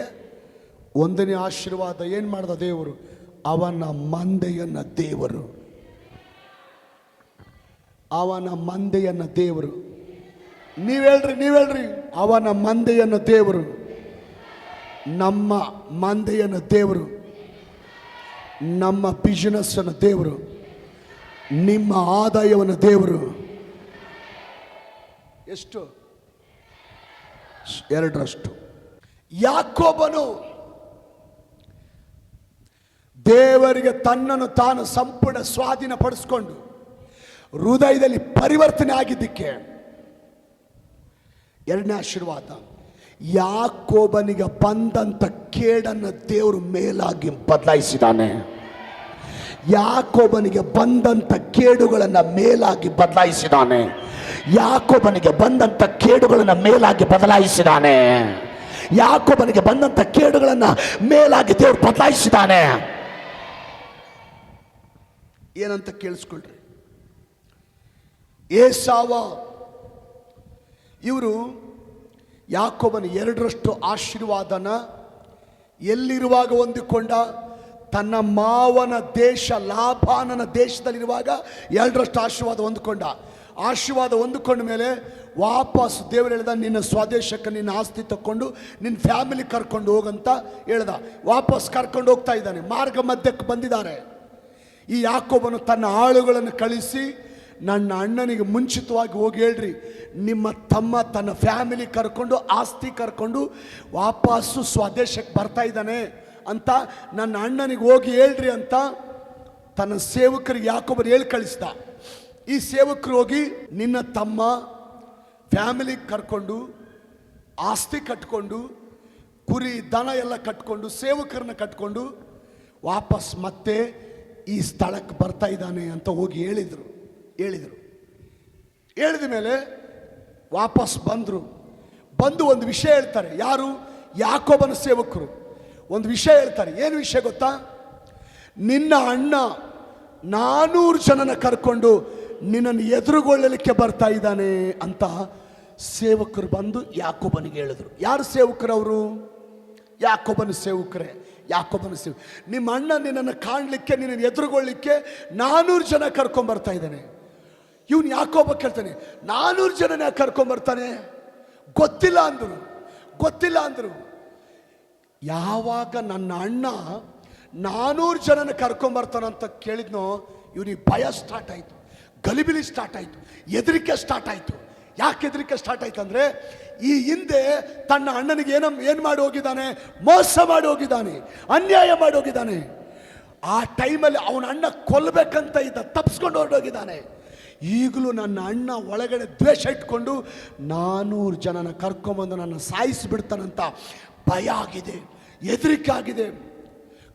1ನೇ ಆಶೀರ್ವಾದ ಏನು ಮಾಡ್ದ ದೇವರು? ಅವನ ಮಂದೆಯನ್ನು ದೇವರು, ಅವನ ಮಂದೆಯನ್ನು ದೇವರು, ನೀವು ಹೇಳ್ರಿ, ಅವನ ಮಂದೆಯನ್ನು ದೇವರು, ನಮ್ಮ ಮಂದೆಯನ್ನು ದೇವರು, ನಮ್ಮ ಬಿಸಿನೆಸ್ ಅನ್ನು ದೇವರು, ನಿಮ್ಮ ಆದಾಯವನ್ನು ದೇವರು ಎಷ್ಟು? 2ರಷ್ಟು. ಯಾಕೋಬನು ದೇವರಿಗೆ ತನ್ನನ್ನು ತಾನು ಸಂಪೂರ್ಣ ಸ್ವಾಧೀನಪಡಿಸಿಕೊಂಡು ಹೃದಯದಲ್ಲಿ ಪರಿವರ್ತನೆ ಆಗಿದ್ದಕ್ಕೆ 2ನೇ ಆಶೀರ್ವಾದ, ಯಾಕೋಬನಿಗೆ ಬಂದಂತ ಕೇಡನ್ನು ದೇವರು ಮೇಲಾಗಿ ಬದಲಾಯಿಸಿದಾನೆ. ಯಾಕೋಬನಿಗೆ ಬಂದಂತ ಕೇಡುಗಳನ್ನು ಮೇಲಾಗಿ ಬದಲಾಯಿಸಿದಾನೆ. ಯಾಕೋಬನಿಗೆ ಬಂದಂತ ಕೇಡುಗಳನ್ನು ಮೇಲಾಗಿ ಬದಲಾಯಿಸಿದಾನೆ. ಯಾಕೋಬನಿಗೆ ಬಂದಂತ ಕೇಡುಗಳನ್ನು ಮೇಲಾಗಿ ದೇವರು ಬದಲಾಯಿಸಿದಾನೆ. ಏನಂತ ಕೇಳಿಸ್ಕೊಳ್ರಿ. ಏಸಾವ ಇವರು ಯಾಕೋಬನ 2ರಷ್ಟು ಆಶೀರ್ವಾದನ ಎಲ್ಲಿರುವಾಗ ಹೊಂದಿಕೊಂಡ? ತನ್ನ ಮಾವನ ದೇಶ ಲಾಬಾನನ ದೇಶದಲ್ಲಿರುವಾಗ 2ರಷ್ಟು ಆಶೀರ್ವಾದ ಹೊಂದಿಕೊಂಡ. ಆಶೀರ್ವಾದ ಹೊಂದಿಕೊಂಡ ಮೇಲೆ ವಾಪಸ್ ದೇವರು ಹೇಳ್ದ, ನಿನ್ನ ಸ್ವದೇಶಕ್ಕೆ ನಿನ್ನ ಆಸ್ತಿ ತಕ್ಕೊಂಡು ನಿನ್ನ ಫ್ಯಾಮಿಲಿ ಕರ್ಕೊಂಡು ಹೋಗಂತ ಹೇಳ್ದ. ವಾಪಸ್ ಕರ್ಕೊಂಡು ಹೋಗ್ತಾ ಇದ್ದಾನೆ. ಮಾರ್ಗ ಮಧ್ಯಕ್ಕೆ ಬಂದಿದ್ದಾರೆ. ಈ ಯಾಕೋಬನು ತನ್ನ ಆಳುಗಳನ್ನು ಕಳಿಸಿ, ನನ್ನ ಅಣ್ಣನಿಗೆ ಮುಂಚಿತವಾಗಿ ಹೋಗಿ ಹೇಳ್ರಿ, ನಿಮ್ಮ ತಮ್ಮ ತನ್ನ ಫ್ಯಾಮಿಲಿ ಕರ್ಕೊಂಡು ಆಸ್ತಿ ಕರ್ಕೊಂಡು ವಾಪಸ್ಸು ಸ್ವದೇಶಕ್ಕೆ ಬರ್ತಾ ಇದ್ದಾನೆ ಅಂತ ನನ್ನ ಅಣ್ಣನಿಗೆ ಹೋಗಿ ಹೇಳ್ರಿ ಅಂತ ತನ್ನ ಸೇವಕರಿಗೆ ಯಾಕೋಬರು ಹೇಳಿ ಕಳಿಸ್ದ. ಈ ಸೇವಕರು ಹೋಗಿ ನಿನ್ನ ತಮ್ಮ ಫ್ಯಾಮಿಲಿ ಕರ್ಕೊಂಡು ಆಸ್ತಿ ಕಟ್ಕೊಂಡು ಕುರಿ ದನ ಎಲ್ಲ ಕಟ್ಕೊಂಡು ಸೇವಕರನ್ನ ಕಟ್ಕೊಂಡು ವಾಪಸ್ ಮತ್ತೆ ಈ ಸ್ಥಳಕ್ಕೆ ಬರ್ತಾ ಇದ್ದಾನೆ ಅಂತ ಹೋಗಿ ಹೇಳಿದರು. ಹೇಳಿದ ಮೇಲೆ ವಾಪಸ್ ಬಂದರು. ಬಂದು ಒಂದು ವಿಷಯ ಹೇಳ್ತಾರೆ. ಯಾರು? ಯಾಕೋಬನ ಸೇವಕರು ಒಂದು ವಿಷಯ ಹೇಳ್ತಾರೆ. ಏನು ವಿಷಯ ಗೊತ್ತಾ? ನಿನ್ನ ಅಣ್ಣ 400 ಜನನ ಕರ್ಕೊಂಡು ನಿನ್ನನ್ನು ಎದುರುಗೊಳ್ಳಲಿಕ್ಕೆ ಬರ್ತಾ ಇದ್ದಾನೆ ಅಂತ ಸೇವಕರು ಬಂದು ಯಾಕೋಬನಿಗೆ ಹೇಳಿದ್ರು. ಯಾರು ಸೇವಕರು ಅವರು? ಯಾಕೋಬನ ಸೇವಕರೇ. ನಿಮ್ಮ ಅಣ್ಣ ನಿನ್ನನ್ನು ಕಾಣಲಿಕ್ಕೆ, ನಿನ್ನನ್ನು ಎದುರುಗೊಳ್ಳಿಕ್ಕೆ 400 ಜನ ಕರ್ಕೊಂಡ್ಬರ್ತಾ ಇದ್ದಾನೆ. ಇವನು ಯಾಕೋಬ ಕೇಳ್ತಾನೆ, 400 ಜನನ ಕರ್ಕೊಂಬರ್ತಾನೆ? ಗೊತ್ತಿಲ್ಲ ಅಂದರು. ಯಾವಾಗ ನನ್ನ ಅಣ್ಣ 400 ಜನನ ಕರ್ಕೊಂಬರ್ತಾನಂತ ಕೇಳಿದ್ನೋ, ಇವನಿಗೆ ಭಯ ಸ್ಟಾರ್ಟ್ ಆಯಿತು, ಗಲಿಬಿಲಿ ಸ್ಟಾರ್ಟ್ ಆಯಿತು, ಹೆದರಿಕೆ ಸ್ಟಾರ್ಟ್ ಆಯಿತು. ಯಾಕೆ ಹೆದರಿಕೆ ಸ್ಟಾರ್ಟ್ ಆಯ್ತು ಅಂದರೆ, ಈ ಹಿಂದೆ ತನ್ನ ಅಣ್ಣನಿಗೆ ಏನು ಮಾಡಿ ಹೋಗಿದ್ದಾನೆ? ಮೋಸ ಮಾಡಿ ಹೋಗಿದ್ದಾನೆ, ಅನ್ಯಾಯ ಮಾಡಿ ಹೋಗಿದ್ದಾನೆ. ಆ ಟೈಮಲ್ಲಿ ಅವನ ಅಣ್ಣ ಕೊಲ್ಲಬೇಕಂತ ಇದ್ದ, ತಪ್ಪಿಸ್ಕೊಂಡು ಹೊರಟೋಗಿದ್ದಾನೆ. ಈಗಲೂ ನನ್ನ ಅಣ್ಣ ಒಳಗಡೆ ದ್ವೇಷ ಇಟ್ಕೊಂಡು 400 ಜನನ ಕರ್ಕೊಂಬಂದು ನನ್ನ ಸಾಯಿಸಿಬಿಡ್ತಾನಂತ ಭಯ ಆಗಿದೆ, ಹೆದರಿಕೆ ಆಗಿದೆ,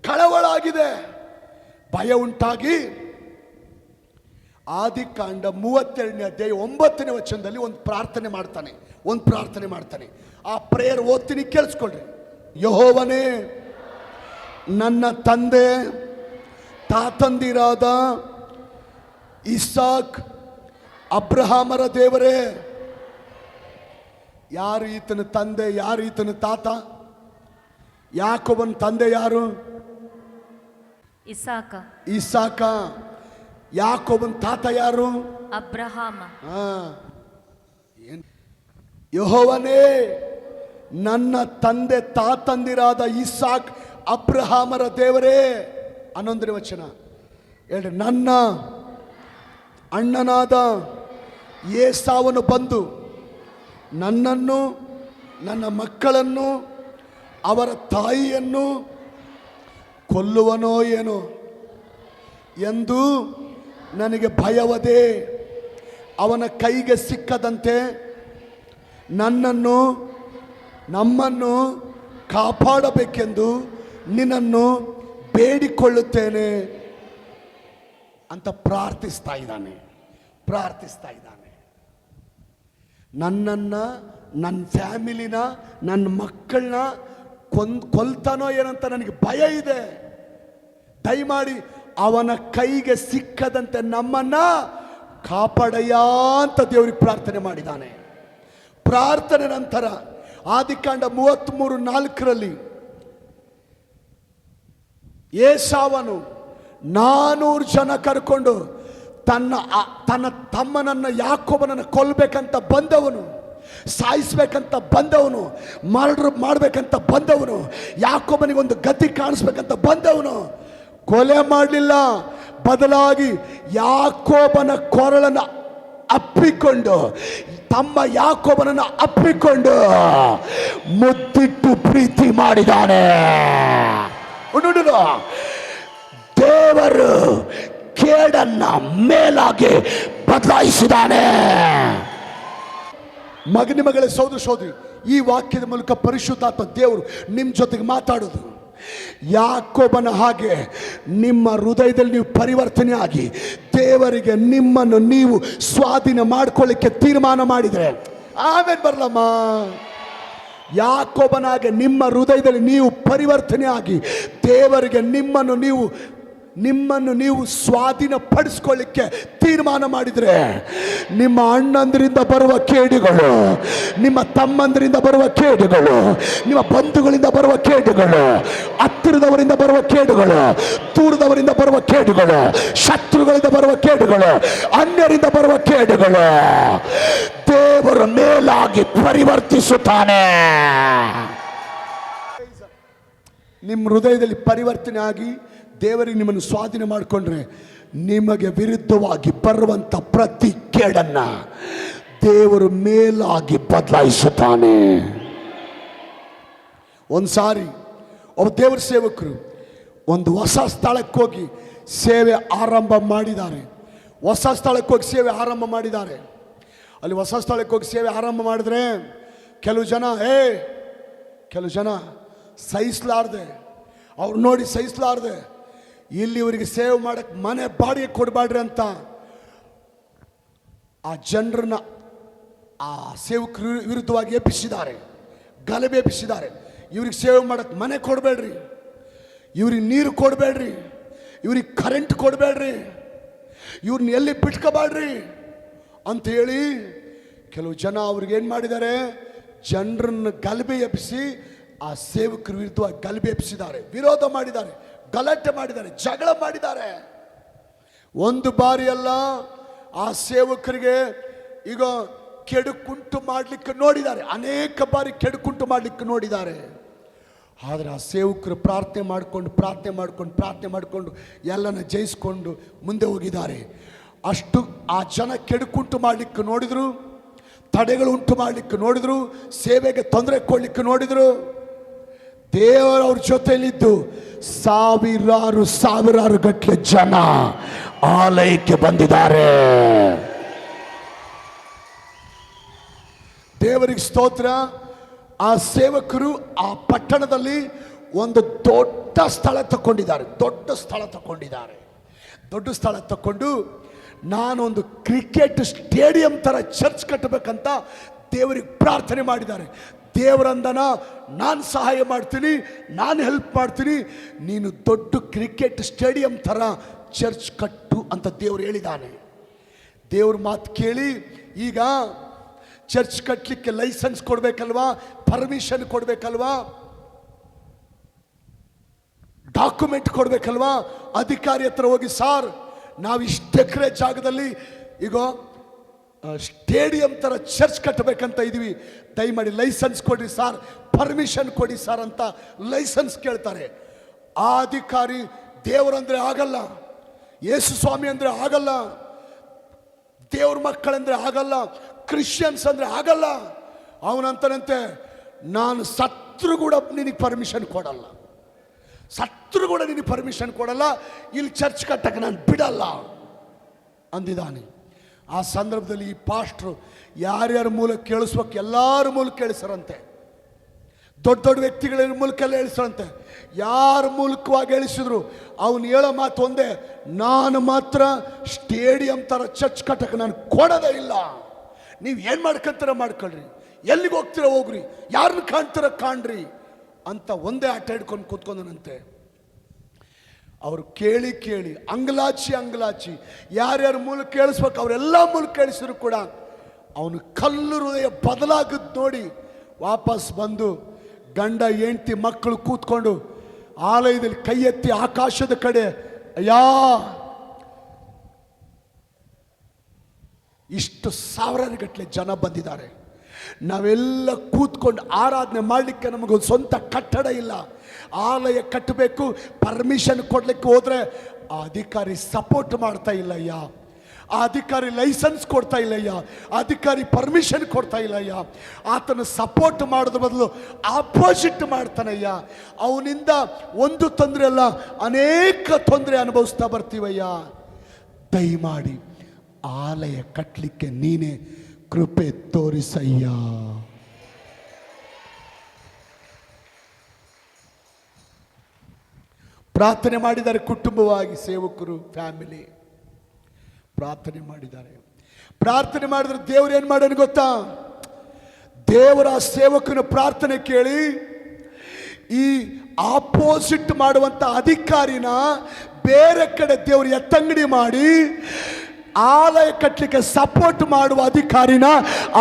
ಕಳವಳ ಆಗಿದೆ. ಭಯ ಉಂಟಾಗಿ ಆದಿಕಾಂಡ 32ನೇ ಅಧ್ಯಾಯ 9ನೇ ವಚನದಲ್ಲಿ ಒಂದು ಪ್ರಾರ್ಥನೆ ಮಾಡ್ತಾನೆ. ಆ ಪ್ರೇಯರ್ ಓದ್ತೀನಿ, ಕೇಳಿಸ್ಕೊಳ್ರಿ. ಯೆಹೋವನೇ, ನನ್ನ ತಂದೆ ತಾತಂದಿರಾದ ಇಸಾಕ್ ಅಬ್ರಹಾಮರ ದೇವರೇ. ಯಾರು ಈತನ ತಂದೆ, ಯಾರು ಈತನ ತಾತ? ಯಾಕೋಬನ ತಂದೆ ಯಾರು? ಇಸಾಕ. ಯಾಕೋಬನ ತಾತ ಯಾರು? ಅಬ್ರಹಾಮ. ಯೆಹೋವನೇ, ನನ್ನ ತಂದೆ ತಾತಂದಿರಾದ ಇಸಾಕ್ ಅಬ್ರಹಾಮರ ದೇವರೇ. 11ನೇ ವಚನ ಹೇಳ್ರಿ. ನನ್ನ ಅಣ್ಣನಾದ ಏಸಾವನು ಬಂದು ನನ್ನನ್ನು, ನನ್ನ ಮಕ್ಕಳನ್ನು, ಅವರ ತಾಯಿಯನ್ನು ಕೊಲ್ಲುವನೋ ಏನೋ ಎಂದು ನನಗೆ ಭಯವದೆ. ಅವನ ಕೈಗೆ ಸಿಕ್ಕದಂತೆ ನಮ್ಮನ್ನು ಕಾಪಾಡಬೇಕೆಂದು ನಿನ್ನನ್ನು ಬೇಡಿಕೊಳ್ಳುತ್ತೇನೆ ಅಂತ ಪ್ರಾರ್ಥಿಸ್ತಾ ಇದ್ದಾನೆ. ನನ್ನನ್ನು, ನನ್ನ ಫ್ಯಾಮಿಲಿನ, ನನ್ನ ಮಕ್ಕಳನ್ನ ಕೊಲ್ತಾನೋ ಏನಂತ ನನಗೆ ಭಯ ಇದೆ. ದಯಮಾಡಿ ಅವನ ಕೈಗೆ ಸಿಕ್ಕದಂತೆ ನಮ್ಮನ್ನ ಕಾಪಾಡಯ್ಯ ಅಂತ ದೇವರಿಗೆ ಪ್ರಾರ್ಥನೆ ಮಾಡಿದ್ದಾನೆ. ಪ್ರಾರ್ಥನೆ ನಂತರ ಆದಿಕಾಂಡ 33:4 ಏಸಾವನು 400 ಜನ ಕರ್ಕೊಂಡು ತನ್ನ ತಮ್ಮನನ್ನು ಯಾಕೋಬನನ್ನು ಕೊಲ್ಲಬೇಕಂತ ಬಂದವನು, ಸಾಯಿಸ್ಬೇಕಂತ ಬಂದವನು, ಮರ್ಡರ್ ಮಾಡಬೇಕಂತ ಬಂದವನು, ಯಾಕೋಬನಿಗೆ ಒಂದು ಗತಿ ಕಾಣಿಸ್ಬೇಕಂತ ಬಂದವನು ಕೊಲೆ ಮಾಡಲಿಲ್ಲ. ಬದಲಾಗಿ ಯಾಕೋಬನ ಕೊರಳನ್ನು ಅಪ್ಪಿಕೊಂಡು, ತಮ್ಮ ಯಾಕೋಬನನ್ನು ಅಪ್ಪಿಕೊಂಡು ಮುದ್ದಿಟ್ಟು ಪ್ರೀತಿ ಮಾಡಿದ್ದಾನೆ. ದೇವರು ಕೇಡನ್ನ ಮೇಲಾಗಿ ಬದಲಾಯಿಸಿದ್ದಾನೆ. ಮಗನೇ, ಸೋದರಿ, ಈ ವಾಕ್ಯದ ಮೂಲಕ ಪರಿಶುದ್ಧಾತ್ಮ ದೇವರು ನಿಮ್ಮ ಜೊತೆಗೆ ಮಾತಾಡೋದು. ಯಾಕೋಬನ ಹಾಗೆ ನಿಮ್ಮ ಹೃದಯದಲ್ಲಿ ನೀವು ಪರಿವರ್ತನೆ ಆಗಿ ದೇವರಿಗೆ ನಿಮ್ಮನ್ನು ನೀವು ಸ್ವಾಧೀನ ಮಾಡ್ಕೊಳ್ಳಿಕ್ಕೆ ತೀರ್ಮಾನ ಮಾಡಿದರೆ, ಆಮೇಲೆ ಬರಲಮ್ಮ. ಯಾಕೋಬನಾಗೆ ನಿಮ್ಮ ಹೃದಯದಲ್ಲಿ ನೀವು ಪರಿವರ್ತನೆ ಆಗಿ ದೇವರಿಗೆ ನಿಮ್ಮನ್ನು ನೀವು ಸ್ವಾಧೀನ ಪಡಿಸ್ಕೊಳ್ಳಿಕ್ಕೆ ತೀರ್ಮಾನ ಮಾಡಿದರೆ, ನಿಮ್ಮ ಅಣ್ಣಂದರಿಂದ ಬರುವ ಕೇಡುಗಳು, ನಿಮ್ಮ ತಮ್ಮಂದರಿಂದ ಬರುವ ಕೇಡುಗಳು, ನಿಮ್ಮ ಬಂಧುಗಳಿಂದ ಬರುವ ಕೇಡುಗಳು, ಹತ್ತಿರದವರಿಂದ ಬರುವ ಕೇಡುಗಳು, ದೂರದವರಿಂದ ಬರುವ ಕೇಡುಗಳು, ಶತ್ರುಗಳಿಂದ ಬರುವ ಕೇಡುಗಳು, ಅನ್ಯರಿಂದ ಬರುವ ಕೇಡುಗಳು ದೇವರ ಮೇಲಾಗಿ ಪರಿವರ್ತಿಸುತ್ತಾನೆ. ನಿಮ್ಮ ಹೃದಯದಲ್ಲಿ ಪರಿವರ್ತನೆ ಆಗಿ ದೇವರಿಗೆ ನಿಮ್ಮನ್ನು ಸ್ವಾಧೀನ ಮಾಡಿಕೊಂಡ್ರೆ, ನಿಮಗೆ ವಿರುದ್ಧವಾಗಿ ಬರುವಂಥ ಪ್ರತಿ ಕೇಡನ್ನ ದೇವರು ಮೇಲಾಗಿ ಬದಲಾಯಿಸುತ್ತಾನೆ. ಒಂದು ಸಾರಿ ಒಬ್ಬ ದೇವರ ಸೇವಕರು ಒಂದು ಹೊಸ ಸ್ಥಳಕ್ಕೆ ಹೋಗಿ ಸೇವೆ ಆರಂಭ ಮಾಡಿದ್ದಾರೆ. ಅಲ್ಲಿ ಹೊಸ ಸ್ಥಳಕ್ಕೆ ಹೋಗಿ ಸೇವೆ ಆರಂಭ ಮಾಡಿದ್ರೆ ಕೆಲವು ಜನ ಸಹಿಸಲಾರ್ದೆ, ಅವ್ರು ನೋಡಿ ಸಹಿಸಲಾರ್ದೆ, ಇಲ್ಲಿ ಇವರಿಗೆ ಸೇವೆ ಮಾಡಕ್ಕೆ ಮನೆ ಬಾಡಿಗೆ ಕೊಡಬೇಡ್ರಿ ಅಂತ ಆ ಜನರನ್ನ ಆ ಸೇವಕರ ವಿರುದ್ಧವಾಗಿ ಎಬ್ಬಿಸಿದ್ದಾರೆ, ಗಲಭೆ ಎಬ್ಬಿಸಿದ್ದಾರೆ. ಇವ್ರಿಗೆ ಸೇವೆ ಮಾಡಕ್ಕೆ ಮನೆ ಕೊಡಬೇಡ್ರಿ, ಇವ್ರಿಗೆ ನೀರು ಕೊಡಬೇಡ್ರಿ, ಇವ್ರಿಗೆ ಕರೆಂಟ್ ಕೊಡಬೇಡ್ರಿ, ಇವ್ರನ್ನ ಎಲ್ಲಿ ಬಿಟ್ಕೋಬೇಡ್ರಿ ಅಂತ ಹೇಳಿ ಕೆಲವು ಜನ ಅವ್ರಿಗೇನು ಮಾಡಿದ್ದಾರೆ, ಜನರನ್ನು ಗಲಭೆ ಎಬ್ಬಿಸಿ ಆ ಸೇವಕರ ವಿರುದ್ಧವಾಗಿ ಗಲಭೆ ಎಬ್ಬಿಸಿದ್ದಾರೆ, ವಿರೋಧ ಮಾಡಿದ್ದಾರೆ, ಗಲಾಟೆ ಮಾಡಿದ್ದಾರೆ, ಜಗಳ ಮಾಡಿದ್ದಾರೆ. ಒಂದು ಬಾರಿ ಅಲ್ಲ, ಆ ಸೇವಕರಿಗೆ ಈಗ ಕೆಡುಕುಂಟು ಮಾಡಲಿಕ್ಕೆ ನೋಡಿದ್ದಾರೆ, ಅನೇಕ ಬಾರಿ ಕೆಡುಕುಂಟು ಮಾಡಲಿಕ್ಕೆ ನೋಡಿದ್ದಾರೆ. ಆದರೆ ಆ ಸೇವಕರು ಪ್ರಾರ್ಥನೆ ಮಾಡಿಕೊಂಡು ಎಲ್ಲನ ಜಯಿಸ್ಕೊಂಡು ಮುಂದೆ ಹೋಗಿದ್ದಾರೆ. ಅಷ್ಟು ಆ ಜನ ಕೆಡುಕುಂಟು ಮಾಡಲಿಕ್ಕೆ ನೋಡಿದ್ರು, ತಡೆಗಳು ಉಂಟು ಮಾಡಲಿಕ್ಕೆ ನೋಡಿದ್ರು, ಸೇವೆಗೆ ತೊಂದರೆ ಕೊಡಲಿಕ್ಕೆ ನೋಡಿದ್ರು. ದೇವರು ಅವ್ರ ಜೊತೆಯಲ್ಲಿದ್ದು ಸಾವಿರಾರು ಗಟ್ಟಲೆ ಜನ ಆಲಯಕ್ಕೆ ಬಂದಿದ್ದಾರೆ. ದೇವರಿಗೆ ಸ್ತೋತ್ರ. ಆ ಸೇವಕರು ಆ ಪಟ್ಟಣದಲ್ಲಿ ಒಂದು ದೊಡ್ಡ ಸ್ಥಳ ತಗೊಂಡಿದ್ದಾರೆ. ದೊಡ್ಡ ಸ್ಥಳ ತಕೊಂಡು ನಾನೊಂದು ಕ್ರಿಕೆಟ್ ಸ್ಟೇಡಿಯಂ ಥರ ಚರ್ಚ್ ಕಟ್ಟಬೇಕಂತ ದೇವರಿಗೆ ಪ್ರಾರ್ಥನೆ ಮಾಡಿದ್ದಾರೆ. ದೇವರಂದನ ನಾನು ಸಹಾಯ ಮಾಡ್ತೀನಿ, ನಾನು ಹೆಲ್ಪ್ ಮಾಡ್ತೀನಿ, ನೀನು ದೊಡ್ಡ ಕ್ರಿಕೆಟ್ ಸ್ಟೇಡಿಯಂ ಥರ ಚರ್ಚ್ ಕಟ್ಟು ಅಂತ ದೇವರು ಹೇಳಿದ್ದಾನೆ. ದೇವ್ರ ಮಾತು ಕೇಳಿ ಈಗ ಚರ್ಚ್ ಕಟ್ಟಲಿಕ್ಕೆ ಲೈಸೆನ್ಸ್ ಕೊಡಬೇಕಲ್ವಾ, ಪರ್ಮಿಷನ್ ಕೊಡಬೇಕಲ್ವಾ, ಡಾಕ್ಯುಮೆಂಟ್ ಕೊಡಬೇಕಲ್ವಾ. ಅಧಿಕಾರಿ ಹತ್ರ ಹೋಗಿ, ಸಾರ್ ನಾವು ಇಷ್ಟು ಎಕರೆ ಜಾಗದಲ್ಲಿ ಈಗ ಸ್ಟೇಡಿಯಂ ಥರ ಚರ್ಚ್ ಕಟ್ಟಬೇಕಂತ ಇದೀವಿ, ದಯಮಾಡಿ ಲೈಸೆನ್ಸ್ ಕೊಡಿ ಸಾರ್, ಪರ್ಮಿಷನ್ ಕೊಡಿ ಸಾರ್ ಅಂತ ಲೈಸೆನ್ಸ್ ಕೇಳ್ತಾರೆ. ಆ ಅಧಿಕಾರಿ ದೇವರಂದ್ರೆ ಆಗಲ್ಲ, ಯೇಸು ಸ್ವಾಮಿ ಅಂದರೆ ಆಗಲ್ಲ, ದೇವ್ರ ಮಕ್ಕಳಂದ್ರೆ ಆಗಲ್ಲ, ಕ್ರಿಶ್ಚಿಯನ್ಸ್ ಅಂದರೆ ಆಗಲ್ಲ. ಅವನಂತನಂತೆ ನಾನು ಸತ್ರು ಕೂಡ ನಿನಗೆ ಪರ್ಮಿಷನ್ ಕೊಡಲ್ಲ, ಇಲ್ಲಿ ಚರ್ಚ್ ಕಟ್ಟಕ್ಕೆ ನಾನು ಬಿಡಲ್ಲ ಅಂದಿದ್ದಾನೆ. ಆ ಸಂದರ್ಭದಲ್ಲಿ ಈ ಪಾಸ್ಟ್ರು ಯಾರ್ಯಾರ ಮೂಲಕ ಕೇಳಿಸ್ಬೇಕು, ಎಲ್ಲರ ಮೂಲಕ ಕೇಳಿಸರಂತೆ, ದೊಡ್ಡ ವ್ಯಕ್ತಿಗಳ ಮೂಲಕೆಲ್ಲ ಹೇಳಿಸರಂತೆ. ಯಾರ ಮೂಲಕವಾಗಿ ಹೇಳಿಸಿದ್ರು ಅವನು ಹೇಳೋ ಮಾತು ಒಂದೇ, ನಾನು ಮಾತ್ರ ಸ್ಟೇಡಿಯಂ ಥರ ಚರ್ಚ್ ಕಟ್ಟಕ್ಕೆ ನಾನು ಕೊಡೋದೇ ಇಲ್ಲ, ನೀವು ಏನು ಮಾಡ್ಕೊಂತೀರ ಮಾಡ್ಕೊಳ್ರಿ, ಎಲ್ಲಿಗೆ ಹೋಗ್ತೀರ ಹೋಗ್ರಿ, ಯಾರನ್ನ ಕಾಣ್ತೀರ ಕಾಣ್ರಿ ಅಂತ ಒಂದೇ ಆಟ ಹಿಡ್ಕೊಂಡು ಕೂತ್ಕೊಂಡನಂತೆ. ಅವರು ಕೇಳಿ ಅಂಗಲಾಚಿ ಯಾರ್ಯಾರ ಮೂಲಕ ಕೇಳಿಸ್ಬೇಕು ಅವರೆಲ್ಲ ಮೂಲಕ ಕೇಳಿಸಿದ್ರು ಕೂಡ ಅವನು ಕಲ್ಲು ಹೃದಯ ಬದಲಾಗದ್ ನೋಡಿ ವಾಪಸ್ ಬಂದು ಗಂಡ ಹೆಂಡತಿ ಮಕ್ಕಳು ಕೂತ್ಕೊಂಡು ಆಲಯದಲ್ಲಿ ಕೈ ಎತ್ತಿ ಆಕಾಶದ ಕಡೆ, ಅಯ್ಯಾ ಇಷ್ಟು ಸಾವಿರಾರು ಗಟ್ಟಲೆ ಜನ ಬಂದಿದ್ದಾರೆ, ನಾವೆಲ್ಲ ಕೂತ್ಕೊಂಡು ಆರಾಧನೆ ಮಾಡಲಿಕ್ಕೆ ನಮಗೊಂದು ಸ್ವಂತ ಕಟ್ಟಡ ಇಲ್ಲ, ಆಲಯ ಕಟ್ಟಬೇಕು, ಪರ್ಮಿಷನ್ ಕೊಡ್ಲಿಕ್ಕೆ ಹೋದ್ರೆ ಆ ಅಧಿಕಾರಿ ಸಪೋರ್ಟ್ ಮಾಡ್ತಾ ಇಲ್ಲಯ್ಯ, ಆ ಅಧಿಕಾರಿ ಲೈಸೆನ್ಸ್ ಕೊಡ್ತಾ ಇಲ್ಲಯ್ಯ, ಅಧಿಕಾರಿ ಪರ್ಮಿಷನ್ ಕೊಡ್ತಾ ಇಲ್ಲಯ್ಯ, ಆತನ ಸಪೋರ್ಟ್ ಮಾಡೋದ್ರ ಬದಲು ಆಪೋಸಿಟ್ ಮಾಡ್ತಾನಯ್ಯ, ಅವನಿಂದ ಒಂದು ತೊಂದರೆ ಅಲ್ಲ ಅನೇಕ ತೊಂದರೆ ಅನುಭವಿಸ್ತಾ ಬರ್ತೀವಯ್ಯ, ದಯಮಾಡಿ ಆಲಯ ಕಟ್ಟಲಿಕ್ಕೆ ನೀನೇ ಕೃಪೆ ತೋರಿಸಯ್ಯ. ಪ್ರಾರ್ಥನೆ ಮಾಡಿದ್ದಾರೆ ಕುಟುಂಬವಾಗಿ, ಸೇವಕರು ಫ್ಯಾಮಿಲಿ ಪ್ರಾರ್ಥನೆ ಮಾಡಿದ್ದಾರೆ. ಪ್ರಾರ್ಥನೆ ಮಾಡಿದ್ರೆ ದೇವರು ಏನು ಮಾಡೋನು ಗೊತ್ತಾ, ದೇವರ ಸೇವಕನ ಪ್ರಾರ್ಥನೆ ಕೇಳಿ ಈ ಆಪೋಸಿಟ್ ಮಾಡುವಂತ ಅಧಿಕಾರಿನ ಬೇರೆ ಕಡೆ ದೇವರು ಎತ್ತಂಗಡಿ ಮಾಡಿ ಆಲಯ ಕಟ್ಟಲಿಕ್ಕೆ ಸಪೋರ್ಟ್ ಮಾಡುವ ಅಧಿಕಾರಿನ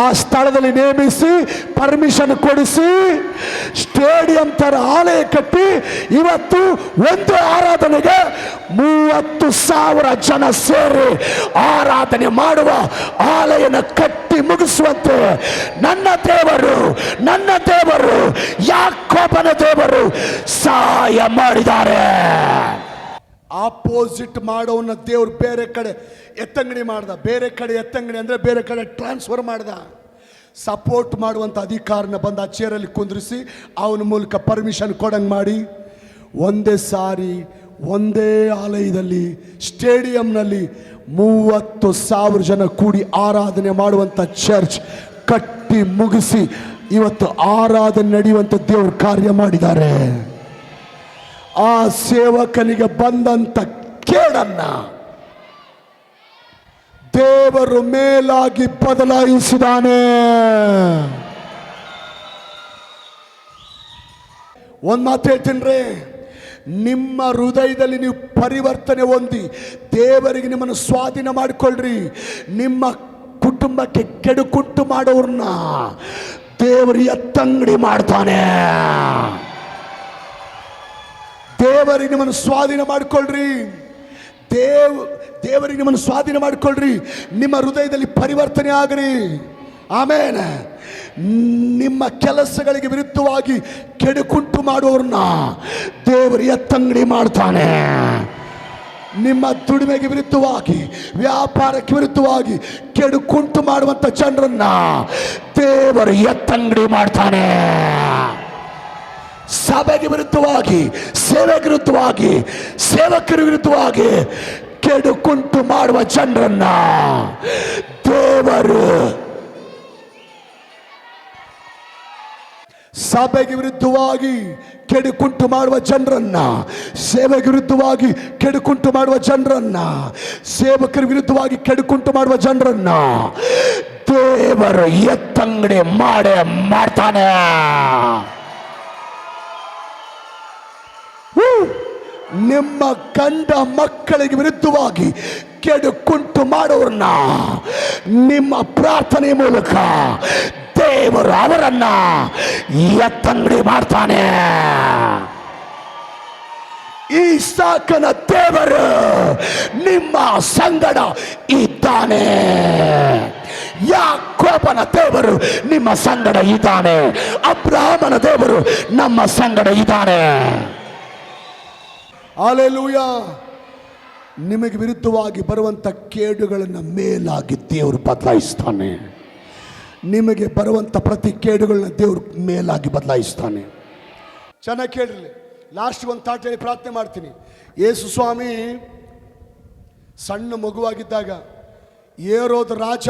ಆ ಸ್ಥಳದಲ್ಲಿ ನೇಮಿಸಿ ಪರ್ಮಿಷನ್ ಕೊಡಿಸಿ ಸ್ಟೇಡಿಯಂ ತರ ಆಲಯ ಕಟ್ಟಿ ಇವತ್ತು ಒಂದು ಆರಾಧನೆಗೆ 30,000 ಜನ ಸೇರಿ ಆರಾಧನೆ ಮಾಡುವ ಆಲಯನ ಕಟ್ಟಿ ಮುಗಿಸುವಂತೆ ನನ್ನ ದೇವರು ಯಾಕೋಬನ ದೇವರು ಸಹಾಯ ಮಾಡಿದ್ದಾರೆ. ಆಪೋಸಿಟ್ ಮಾಡೋನ ದೇವ್ರು ಬೇರೆ ಕಡೆ ಎತ್ತಂಗಡಿ ಮಾಡ್ದ, ಬೇರೆ ಕಡೆ ಎತ್ತಂಗಡಿ ಅಂದರೆ ಬೇರೆ ಕಡೆ ಟ್ರಾನ್ಸ್ಫರ್ ಮಾಡ್ದ. ಸಪೋರ್ಟ್ ಮಾಡುವಂಥ ಅಧಿಕಾರನ ಬಂದು ಆ ಚೇರಲ್ಲಿ ಕುಂದ್ರಿಸಿ ಅವನ ಮೂಲಕ ಪರ್ಮಿಷನ್ ಕೊಡಂಗೆ ಮಾಡಿ ಒಂದೇ ಸಾರಿ ಒಂದೇ ಆಲಯದಲ್ಲಿ ಸ್ಟೇಡಿಯಂನಲ್ಲಿ 30,000 ಜನ ಕೂಡಿ ಆರಾಧನೆ ಮಾಡುವಂಥ ಚರ್ಚ್ ಕಟ್ಟಿ ಮುಗಿಸಿ ಇವತ್ತು ಆರಾಧನೆ ನಡೆಯುವಂಥ ದೇವರು ಕಾರ್ಯ ಮಾಡಿದ್ದಾರೆ. ಆ ಸೇವಕನಿಗೆ ಬಂದಂತ ಕೇಡನ್ನ ದೇವರು ಮೇಲಾಗಿ ಬದಲಾಯಿಸಿದಾನೆ. ಒಂದ್ ಮಾತು ಹೇಳ್ತೀನಿ, ನಿಮ್ಮ ಹೃದಯದಲ್ಲಿ ನೀವು ಪರಿವರ್ತನೆ ಹೊಂದಿ ದೇವರಿಗೆ ನಿಮ್ಮನ್ನು ಸ್ವಾಧೀನ ಮಾಡಿಕೊಳ್ಳ್ರಿ. ನಿಮ್ಮ ಕುಟುಂಬಕ್ಕೆ ಕೆಡುಕುಂಟು ಮಾಡೋರನ್ನ ದೇವರು ಎತ್ತಂಗಡಿ ಮಾಡ್ತಾನೆ. ದೇವರಿಗೆ ನಿಮ್ಮನ್ನು ಸ್ವಾಧೀನ ಮಾಡಿಕೊಳ್ಳ್ರಿ. ದೇವರಿಗೆ ನಿಮ್ಮನ್ನು ಸ್ವಾಧೀನ ಮಾಡಿಕೊಳ್ಳ್ರಿ. ನಿಮ್ಮ ಹೃದಯದಲ್ಲಿ ಪರಿವರ್ತನೆ ಆಗ್ರಿ. ಆಮೇಲೆ ನಿಮ್ಮ ಕೆಲಸಗಳಿಗೆ ವಿರುದ್ಧವಾಗಿ ಕೆಡುಕುಂಟು ಮಾಡುವವ್ರನ್ನ ದೇವರು ಎತ್ತಂಗಡಿ ಮಾಡ್ತಾನೆ. ನಿಮ್ಮ ದುಡಿಮೆಗೆ ವಿರುದ್ಧವಾಗಿ, ವ್ಯಾಪಾರಕ್ಕೆ ವಿರುದ್ಧವಾಗಿ ಕೆಡುಕುಂಟು ಮಾಡುವಂತ ಜನರನ್ನ ದೇವರು ಎತ್ತಂಗಡಿ ಮಾಡ್ತಾನೆ. ಸಭೆಗೆ ವಿರುದ್ಧವಾಗಿ, ಸೇವೆಗೆ ವಿರುದ್ಧವಾಗಿ, ಸೇವಕರ ವಿರುದ್ಧವಾಗಿ ಕೆಡುಕುಂಟು ಮಾಡುವ ಜನರನ್ನ ದೇವರು, ಸಭೆಗೆ ವಿರುದ್ಧವಾಗಿ ಕೆಡುಕುಂಟು ಮಾಡುವ ಜನರನ್ನ, ಸೇವೆಗೆ ವಿರುದ್ಧವಾಗಿ ಕೆಡುಕುಂಟು ಮಾಡುವ ಜನರನ್ನ, ಸೇವಕರ ವಿರುದ್ಧವಾಗಿ ಕೆಡುಕುಂಟು ಮಾಡುವ ಜನರನ್ನ ದೇವರು ಎತ್ತಂಗಡಿ ಮಾಡ್ತಾನೆ. ನಿಮ್ಮ ಗಂಡ ಮಕ್ಕಳಿಗೆ ವಿರುದ್ಧವಾಗಿ ಕೆಡುಕುಂಟು ಮಾಡೋರನ್ನ ನಿಮ್ಮ ಪ್ರಾರ್ಥನೆ ಮೂಲಕ ದೇವರು ಅವರನ್ನ ಎತ್ತಂಗಡಿ ಮಾಡ್ತಾನೆ. ಈ ಸಾಕನ ದೇವರು ನಿಮ್ಮ ಸಂಗಡ ಇದ್ದಾನೆ. ಯಾಕೋಬನ ದೇವರು ನಿಮ್ಮ ಸಂಗಡ ಇದ್ದಾನೆ. ಅಬ್ರಹಾಮನ ದೇವರು ನಮ್ಮ ಸಂಗಡ ಇದ್ದಾನೆ. ಹಲ್ಲೆಲೂಯ. ನಿಮಗೆ ವಿರುದ್ಧವಾಗಿ ಬರುವಂತ ಕೇಡುಗಳನ್ನು ಮೇಲಾಗಿ ದೇವರು ಬದಲಾಯಿಸ್ತಾನೆ. ನಿಮಗೆ ಬರುವಂತ ಪ್ರತಿ ಕೇಡುಗಳನ್ನ ದೇವರು ಮೇಲಾಗಿ ಬದಲಾಯಿಸ್ತಾನೆ. ಚೆನ್ನಾಗಿ ಕೇಳಿರಲಿ. ಲಾಸ್ಟ್ ಒಂದು ತಾಟ್ ಹೇಳಿ ಪ್ರಾರ್ಥನೆ ಮಾಡ್ತೀನಿ. ಯೇಸು ಸ್ವಾಮಿ ಸಣ್ಣ ಮಗುವಾಗಿದ್ದಾಗ ಏರೋದ ರಾಜ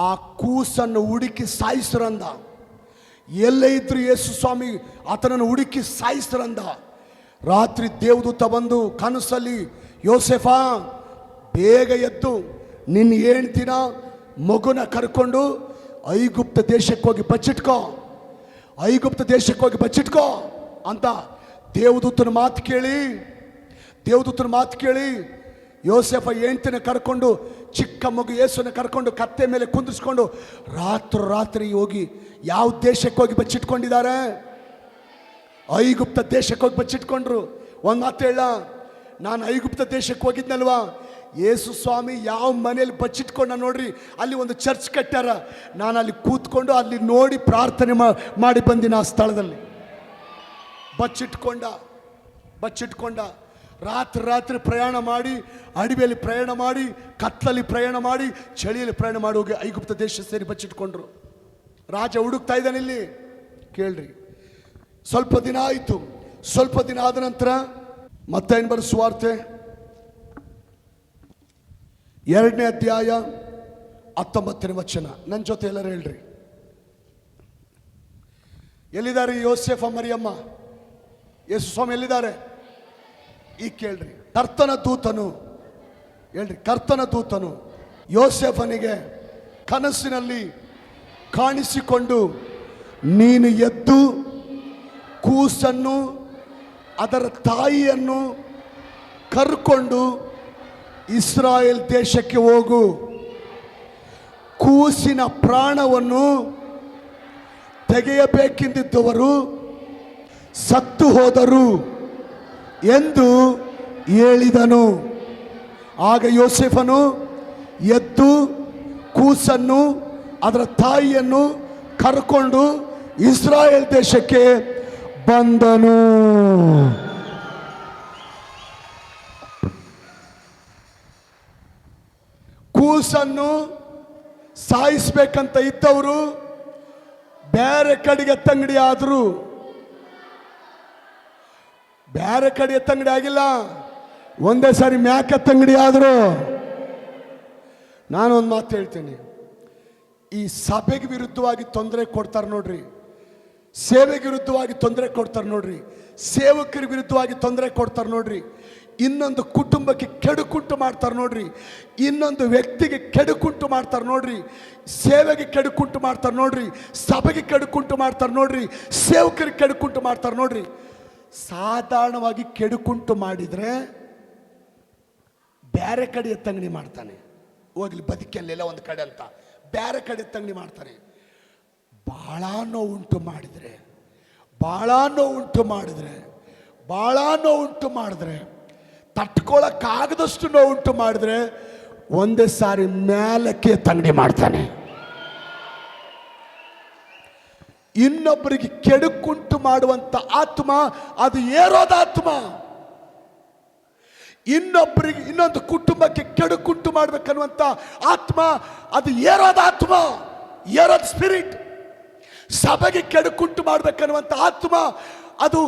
ಆ ಕೂಸನ್ನು ಹುಡುಕಿ ಸಾಯಿಸ್ರಂದ. ಎಲ್ಲೇ ಇದ್ರು ಯೇಸು ಸ್ವಾಮಿ ಆತನನ್ನು ಹುಡುಕಿ ಸಾಯಿಸ್ರಂದ. ರಾತ್ರಿ ದೇವದೂತ ಬಂದು ಕನಸಲ್ಲಿ, ಯೋಸೆಫ ಬೇಗ ಎದ್ದು ನಿನ್ನ ಹೆಂಡ್ತಿನ ಮಗುನ ಕರ್ಕೊಂಡು ಐಗುಪ್ತ ದೇಶಕ್ಕೆ ಹೋಗಿ ಬಚ್ಚಿಟ್ಕೋ, ಐಗುಪ್ತ ದೇಶಕ್ಕೆ ಹೋಗಿ ಬಚ್ಚಿಟ್ಕೋ ಅಂತ ದೇವದೂತನ ಮಾತು ಕೇಳಿ ಯೋಸೆಫ ಹೆಂಡ್ತಿನ ಕರ್ಕೊಂಡು, ಚಿಕ್ಕ ಮಗು ಯೇಸುನ ಕರ್ಕೊಂಡು ಕತ್ತೆ ಮೇಲೆ ಕುಂದಿಸ್ಕೊಂಡು ರಾತ್ರಿ ಹೋಗಿ ಯಾವ ದೇಶಕ್ಕೆ ಹೋಗಿ ಬಚ್ಚಿಟ್ಕೊಂಡಿದ್ದಾರೆ? ಐಗುಪ್ತ ದೇಶಕ್ಕೆ ಹೋಗಿ ಬಚ್ಚಿಟ್ಕೊಂಡ್ರು. ಒಂದು ಮಾತು ಹೇಳ, ನಾನು ಐಗುಪ್ತ ದೇಶಕ್ಕೆ ಹೋಗಿದ್ನಲ್ವಾ, ಯೇಸು ಸ್ವಾಮಿ ಯಾವ ಮನೆಯಲ್ಲಿ ಬಚ್ಚಿಟ್ಕೊಂಡ ನೋಡ್ರಿ, ಅಲ್ಲಿ ಒಂದು ಚರ್ಚ್ ಕಟ್ಟಾರ. ನಾನು ಅಲ್ಲಿ ಕೂತ್ಕೊಂಡು ಅಲ್ಲಿ ನೋಡಿ ಪ್ರಾರ್ಥನೆ ಮಾಡಿ ಬಂದಿನ ಆ ಸ್ಥಳದಲ್ಲಿ. ಬಚ್ಚಿಟ್ಕೊಂಡ ರಾತ್ರಿ ಪ್ರಯಾಣ ಮಾಡಿ, ಅಡವಿಯಲ್ಲಿ ಪ್ರಯಾಣ ಮಾಡಿ, ಕತ್ತಲಲ್ಲಿ ಪ್ರಯಾಣ ಮಾಡಿ, ಚಳಿಯಲ್ಲಿ ಪ್ರಯಾಣ ಮಾಡಿ ಹೋಗಿ ಐಗುಪ್ತ ದೇಶ ಸೇರಿ ಬಚ್ಚಿಟ್ಕೊಂಡ್ರು. ರಾಜ ಹುಡುಕ್ತಾ ಇದ್ದಾನೆ ಇಲ್ಲಿ. ಕೇಳ್ರಿ, ಸ್ವಲ್ಪ ದಿನ ಆಯಿತು. ಸ್ವಲ್ಪ ದಿನ ಆದ ನಂತರ ಮತ್ತಾಯನ ಬರೆದ ಸುವಾರ್ತೆ 2ನೇ ಅಧ್ಯಾಯ 19ನೇ ವಚನ. ನನ್ನ ಜೊತೆ ಎಲ್ಲರೂ ಹೇಳ್ರಿ. ಎಲ್ಲಿದ್ದಾರೆ ಯೋಸೇಫ ಮರಿಯಮ್ಮ? ಯೇಸು ಸ್ವಾಮಿ ಎಲ್ಲಿದ್ದಾರೆ? ಈಗ ಕೇಳ್ರಿ. ಕರ್ತನ ದೂತನು ಯೋಸೇಫನಿಗೆ ಕನಸಿನಲ್ಲಿ ಕಾಣಿಸಿಕೊಂಡು, ನೀನು ಎದ್ದು ಕೂಸನ್ನು ಅದರ ತಾಯಿಯನ್ನು ಕರ್ಕೊಂಡು ಇಸ್ರಾಯೇಲ್ ದೇಶಕ್ಕೆ ಹೋಗು, ಕೂಸಿನ ಪ್ರಾಣವನ್ನು ತೆಗೆಯಬೇಕೆಂದಿದ್ದವರು ಸತ್ತು ಹೋದರು ಎಂದು ಹೇಳಿದನು. ಆಗ ಯೋಸೇಫನು ಎದ್ದು ಕೂಸನ್ನು ಅದರ ತಾಯಿಯನ್ನು ಕರ್ಕೊಂಡು ಇಸ್ರಾಯೇಲ್ ದೇಶಕ್ಕೆ ಬಂದನು. ಕೂಸನ್ನು ಸಾಯಿಸ್ಬೇಕಂತ ಇದ್ದವರು ಬೇರೆ ಕಡೆಗೆ ಎತ್ತಂಗಡಿ ಆದ್ರು. ಬೇರೆ ಕಡೆ ಎತ್ತಂಗಡಿ ಆಗಿಲ್ಲ, ಒಂದೇ ಸಾರಿ ಮ್ಯಾಕ್ ಎತ್ತಂಗಡಿ ಆದ್ರು. ನಾನೊಂದು ಮಾತು ಹೇಳ್ತೇನೆ. ಈ ಸಭೆಗೆ ವಿರುದ್ಧವಾಗಿ ತೊಂದರೆ ಕೊಡ್ತಾರೆ ನೋಡ್ರಿ, ಸೇವೆಗೆ ವಿರುದ್ಧವಾಗಿ ತೊಂದರೆ ಕೊಡ್ತಾರೆ ನೋಡ್ರಿ, ಸೇವಕರ ವಿರುದ್ಧವಾಗಿ ತೊಂದರೆ ಕೊಡ್ತಾರೆ ನೋಡ್ರಿ, ಇನ್ನೊಂದು ಕುಟುಂಬಕ್ಕೆ ಕೆಡುಕುಂಟು ಮಾಡ್ತಾರೆ ನೋಡ್ರಿ, ಇನ್ನೊಂದು ವ್ಯಕ್ತಿಗೆ ಕೆಡುಕುಂಟು ಮಾಡ್ತಾರೆ ನೋಡ್ರಿ, ಸೇವೆಗೆ ಕೆಡುಕುಂಟು ಮಾಡ್ತಾರೆ ನೋಡ್ರಿ, ಸಭೆಗೆ ಕೆಡುಕುಂಟು ಮಾಡ್ತಾರೆ ನೋಡ್ರಿ, ಸೇವಕರಿಗೆ ಕೆಡುಕುಂಟು ಮಾಡ್ತಾರೆ ನೋಡ್ರಿ. ಸಾಧಾರಣವಾಗಿ ಕೆಡುಕುಂಟು ಮಾಡಿದರೆ ಬೇರೆ ಕಡೆ ಎತ್ತಂಗಡಿ ಮಾಡ್ತಾನೆ. ಹೋಗ್ಲಿ ಬದುಕಲ್ಲೆಲ್ಲ ಒಂದು ಕಡೆ ಅಂತ ಬೇರೆ ಕಡೆ ಎತ್ತಂಗಡಿ ಮಾಡ್ತಾನೆ. ಭಾಳ ನೋವುಂಟು ಮಾಡಿದ್ರೆ ತಟ್ಕೊಳಕ್ಕಾಗದಷ್ಟು ನೋವುಂಟು ಮಾಡಿದ್ರೆ ಒಂದೇ ಸಾರಿ ಮೇಲಕ್ಕೆ ತಂಗಡಿ ಮಾಡ್ತಾನೆ. ಇನ್ನೊಬ್ಬರಿಗೆ ಕೆಡುಕುಂಟು ಮಾಡುವಂತ ಆತ್ಮ ಅದು ಏರೋದ ಆತ್ಮ. ಇನ್ನೊಬ್ಬರಿಗೆ, ಇನ್ನೊಂದು ಕುಟುಂಬಕ್ಕೆ ಕೆಡುಕುಂಟು ಮಾಡ್ಬೇಕನ್ನುವಂತ ಆತ್ಮ ಅದು ಏರೋದ ಆತ್ಮ, ಏರೋದ ಸ್ಪಿರಿಟ್. ಸಭೆಗೆ ಕೆಡುಕುಂಟು ಮಾಡ್ಬೇಕನ್ನುವಂತ ಆತ್ಮ ಅದು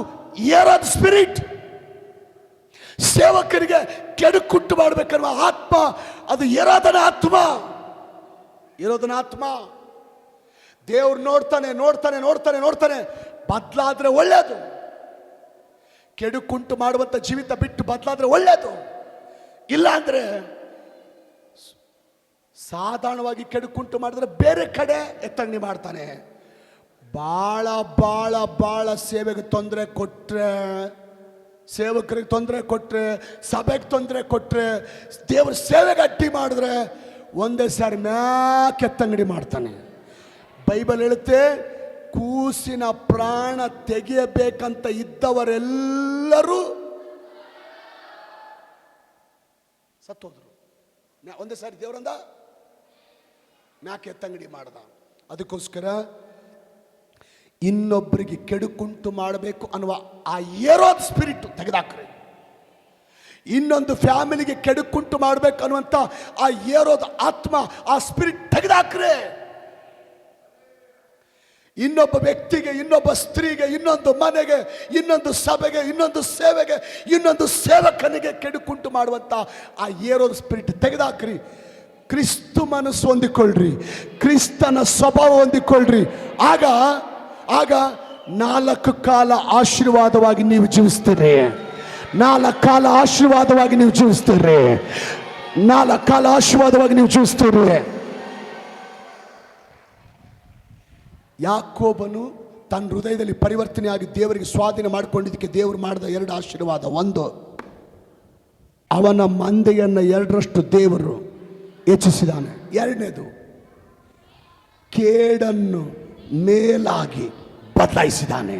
ಏರೋದ ಸ್ಪಿರಿಟ್. ಸೇವಕರಿಗೆ ಕೆಡುಕುಂಟು ಮಾಡ್ಬೇಕನ್ನುವ ಆತ್ಮ ಅದು ಏರೋದನ ಆತ್ಮ, ಇರೋದನ ಆತ್ಮ. ದೇವ್ರು ನೋಡ್ತಾನೆ ನೋಡ್ತಾನೆ ನೋಡ್ತಾನೆ ನೋಡ್ತಾನೆ, ಬದಲಾದ್ರೆ ಒಳ್ಳೆಯದು. ಕೆಡುಕುಂಟು ಮಾಡುವಂತ ಜೀವಿತ ಬಿಟ್ಟು ಬದಲಾದ್ರೆ ಒಳ್ಳೆಯದು. ಇಲ್ಲ ಅಂದ್ರೆ ಸಾಧಾರಣವಾಗಿ ಕೆಡುಕುಂಟು ಮಾಡಿದ್ರೆ ಬೇರೆ ಕಡೆ ಎತ್ತಂಗಡಿ ಮಾಡ್ತಾನೆ. ಬಾಳ ಬಾಳ ಬಾಳ ಸೇವೆಗೆ ತೊಂದರೆ ಕೊಟ್ರೆ, ಸೇವಕರಿಗೆ ತೊಂದರೆ ಕೊಟ್ರೆ, ಸಭೆಗೆ ತೊಂದರೆ ಕೊಟ್ರೆ, ದೇವ್ರ ಸೇವೆಗೆ ಅಡ್ಡಿ ಮಾಡಿದ್ರೆ ಒಂದೇ ಸಾರಿ ಮ್ಯಾಕೆ ಎತ್ತಂಗಡಿ ಮಾಡ್ತಾನೆ. ಬೈಬಲ್ ಹೇಳುತ್ತೆ, ಕೂಸಿನ ಪ್ರಾಣ ತೆಗೆಯಬೇಕಂತ ಇದ್ದವರೆಲ್ಲರೂ ಸತ್ತೋದ್ರು. ಒಂದೇ ಸಾರಿ ದೇವರಂದ ಮ್ಯಾಕೆ ಎತ್ತಂಗಡಿ ಮಾಡ್ದ. ಅದಕ್ಕೋಸ್ಕರ ಇನ್ನೊಬ್ಬರಿಗೆ ಕೆಡುಕುಂಟು ಮಾಡಬೇಕು ಅನ್ನುವ ಆ ಏರೋದ್ ಸ್ಪಿರಿಟ್ ತೆಗೆದಾಕ್ರಿ. ಇನ್ನೊಂದು ಫ್ಯಾಮಿಲಿಗೆ ಕೆಡುಕುಂಟು ಮಾಡಬೇಕು ಅನ್ನುವಂಥ ಆ ಏರೋದ ಆತ್ಮ, ಆ ಸ್ಪಿರಿಟ್ ತೆಗೆದಾಕ್ರಿ. ಇನ್ನೊಬ್ಬ ವ್ಯಕ್ತಿಗೆ, ಇನ್ನೊಬ್ಬ ಸ್ತ್ರೀಗೆ, ಇನ್ನೊಂದು ಮನೆಗೆ, ಇನ್ನೊಂದು ಸಭೆಗೆ, ಇನ್ನೊಂದು ಸೇವೆಗೆ, ಇನ್ನೊಂದು ಸೇವಕನಿಗೆ ಕೆಡುಕುಂಟು ಮಾಡುವಂತ ಆ ಏರೋದ ಸ್ಪಿರಿಟ್ ತೆಗೆದಾಕ್ರಿ. ಕ್ರಿಸ್ತು ಮನಸ್ಸು ಹೊಂದಿಕೊಳ್ಳ್ರಿ, ಕ್ರಿಸ್ತನ ಸ್ವಭಾವ ಹೊಂದಿಕೊಳ್ಳ್ರಿ. ಆಗ ಆಗ 4 ಕಾಲ ಆಶೀರ್ವಾದವಾಗಿ ನೀವು ಜೀವಿಸ್ತೀರಿ. 4 ಕಾಲ ಆಶೀರ್ವಾದವಾಗಿ ನೀವು ಜೀವಿಸ್ತೀರಿ. 4 ಕಾಲ ಆಶೀರ್ವಾದವಾಗಿ ನೀವು ಜೀವಿಸ್ತೀರಿ. ಯಾಕೋಬನು ತನ್ನ ಹೃದಯದಲ್ಲಿ ಪರಿವರ್ತನೆಯಾಗಿ ದೇವರಿಗೆ ಸ್ವಾಧೀನ ಮಾಡಿಕೊಂಡಿದ್ದಕ್ಕೆ ದೇವರು ಮಾಡಿದ 2 ಆಶೀರ್ವಾದ. 1, ಅವನ ಮಂದೆಯನ್ನು 2ರಷ್ಟು ದೇವರು ಹೆಚ್ಚಿಸಿದಾನೆ. 2ನೇದು, ಕೇಡನ್ನು ಮೇಲಾಗಿ ಬದಲಾಯಿಸಿದಾನೆ.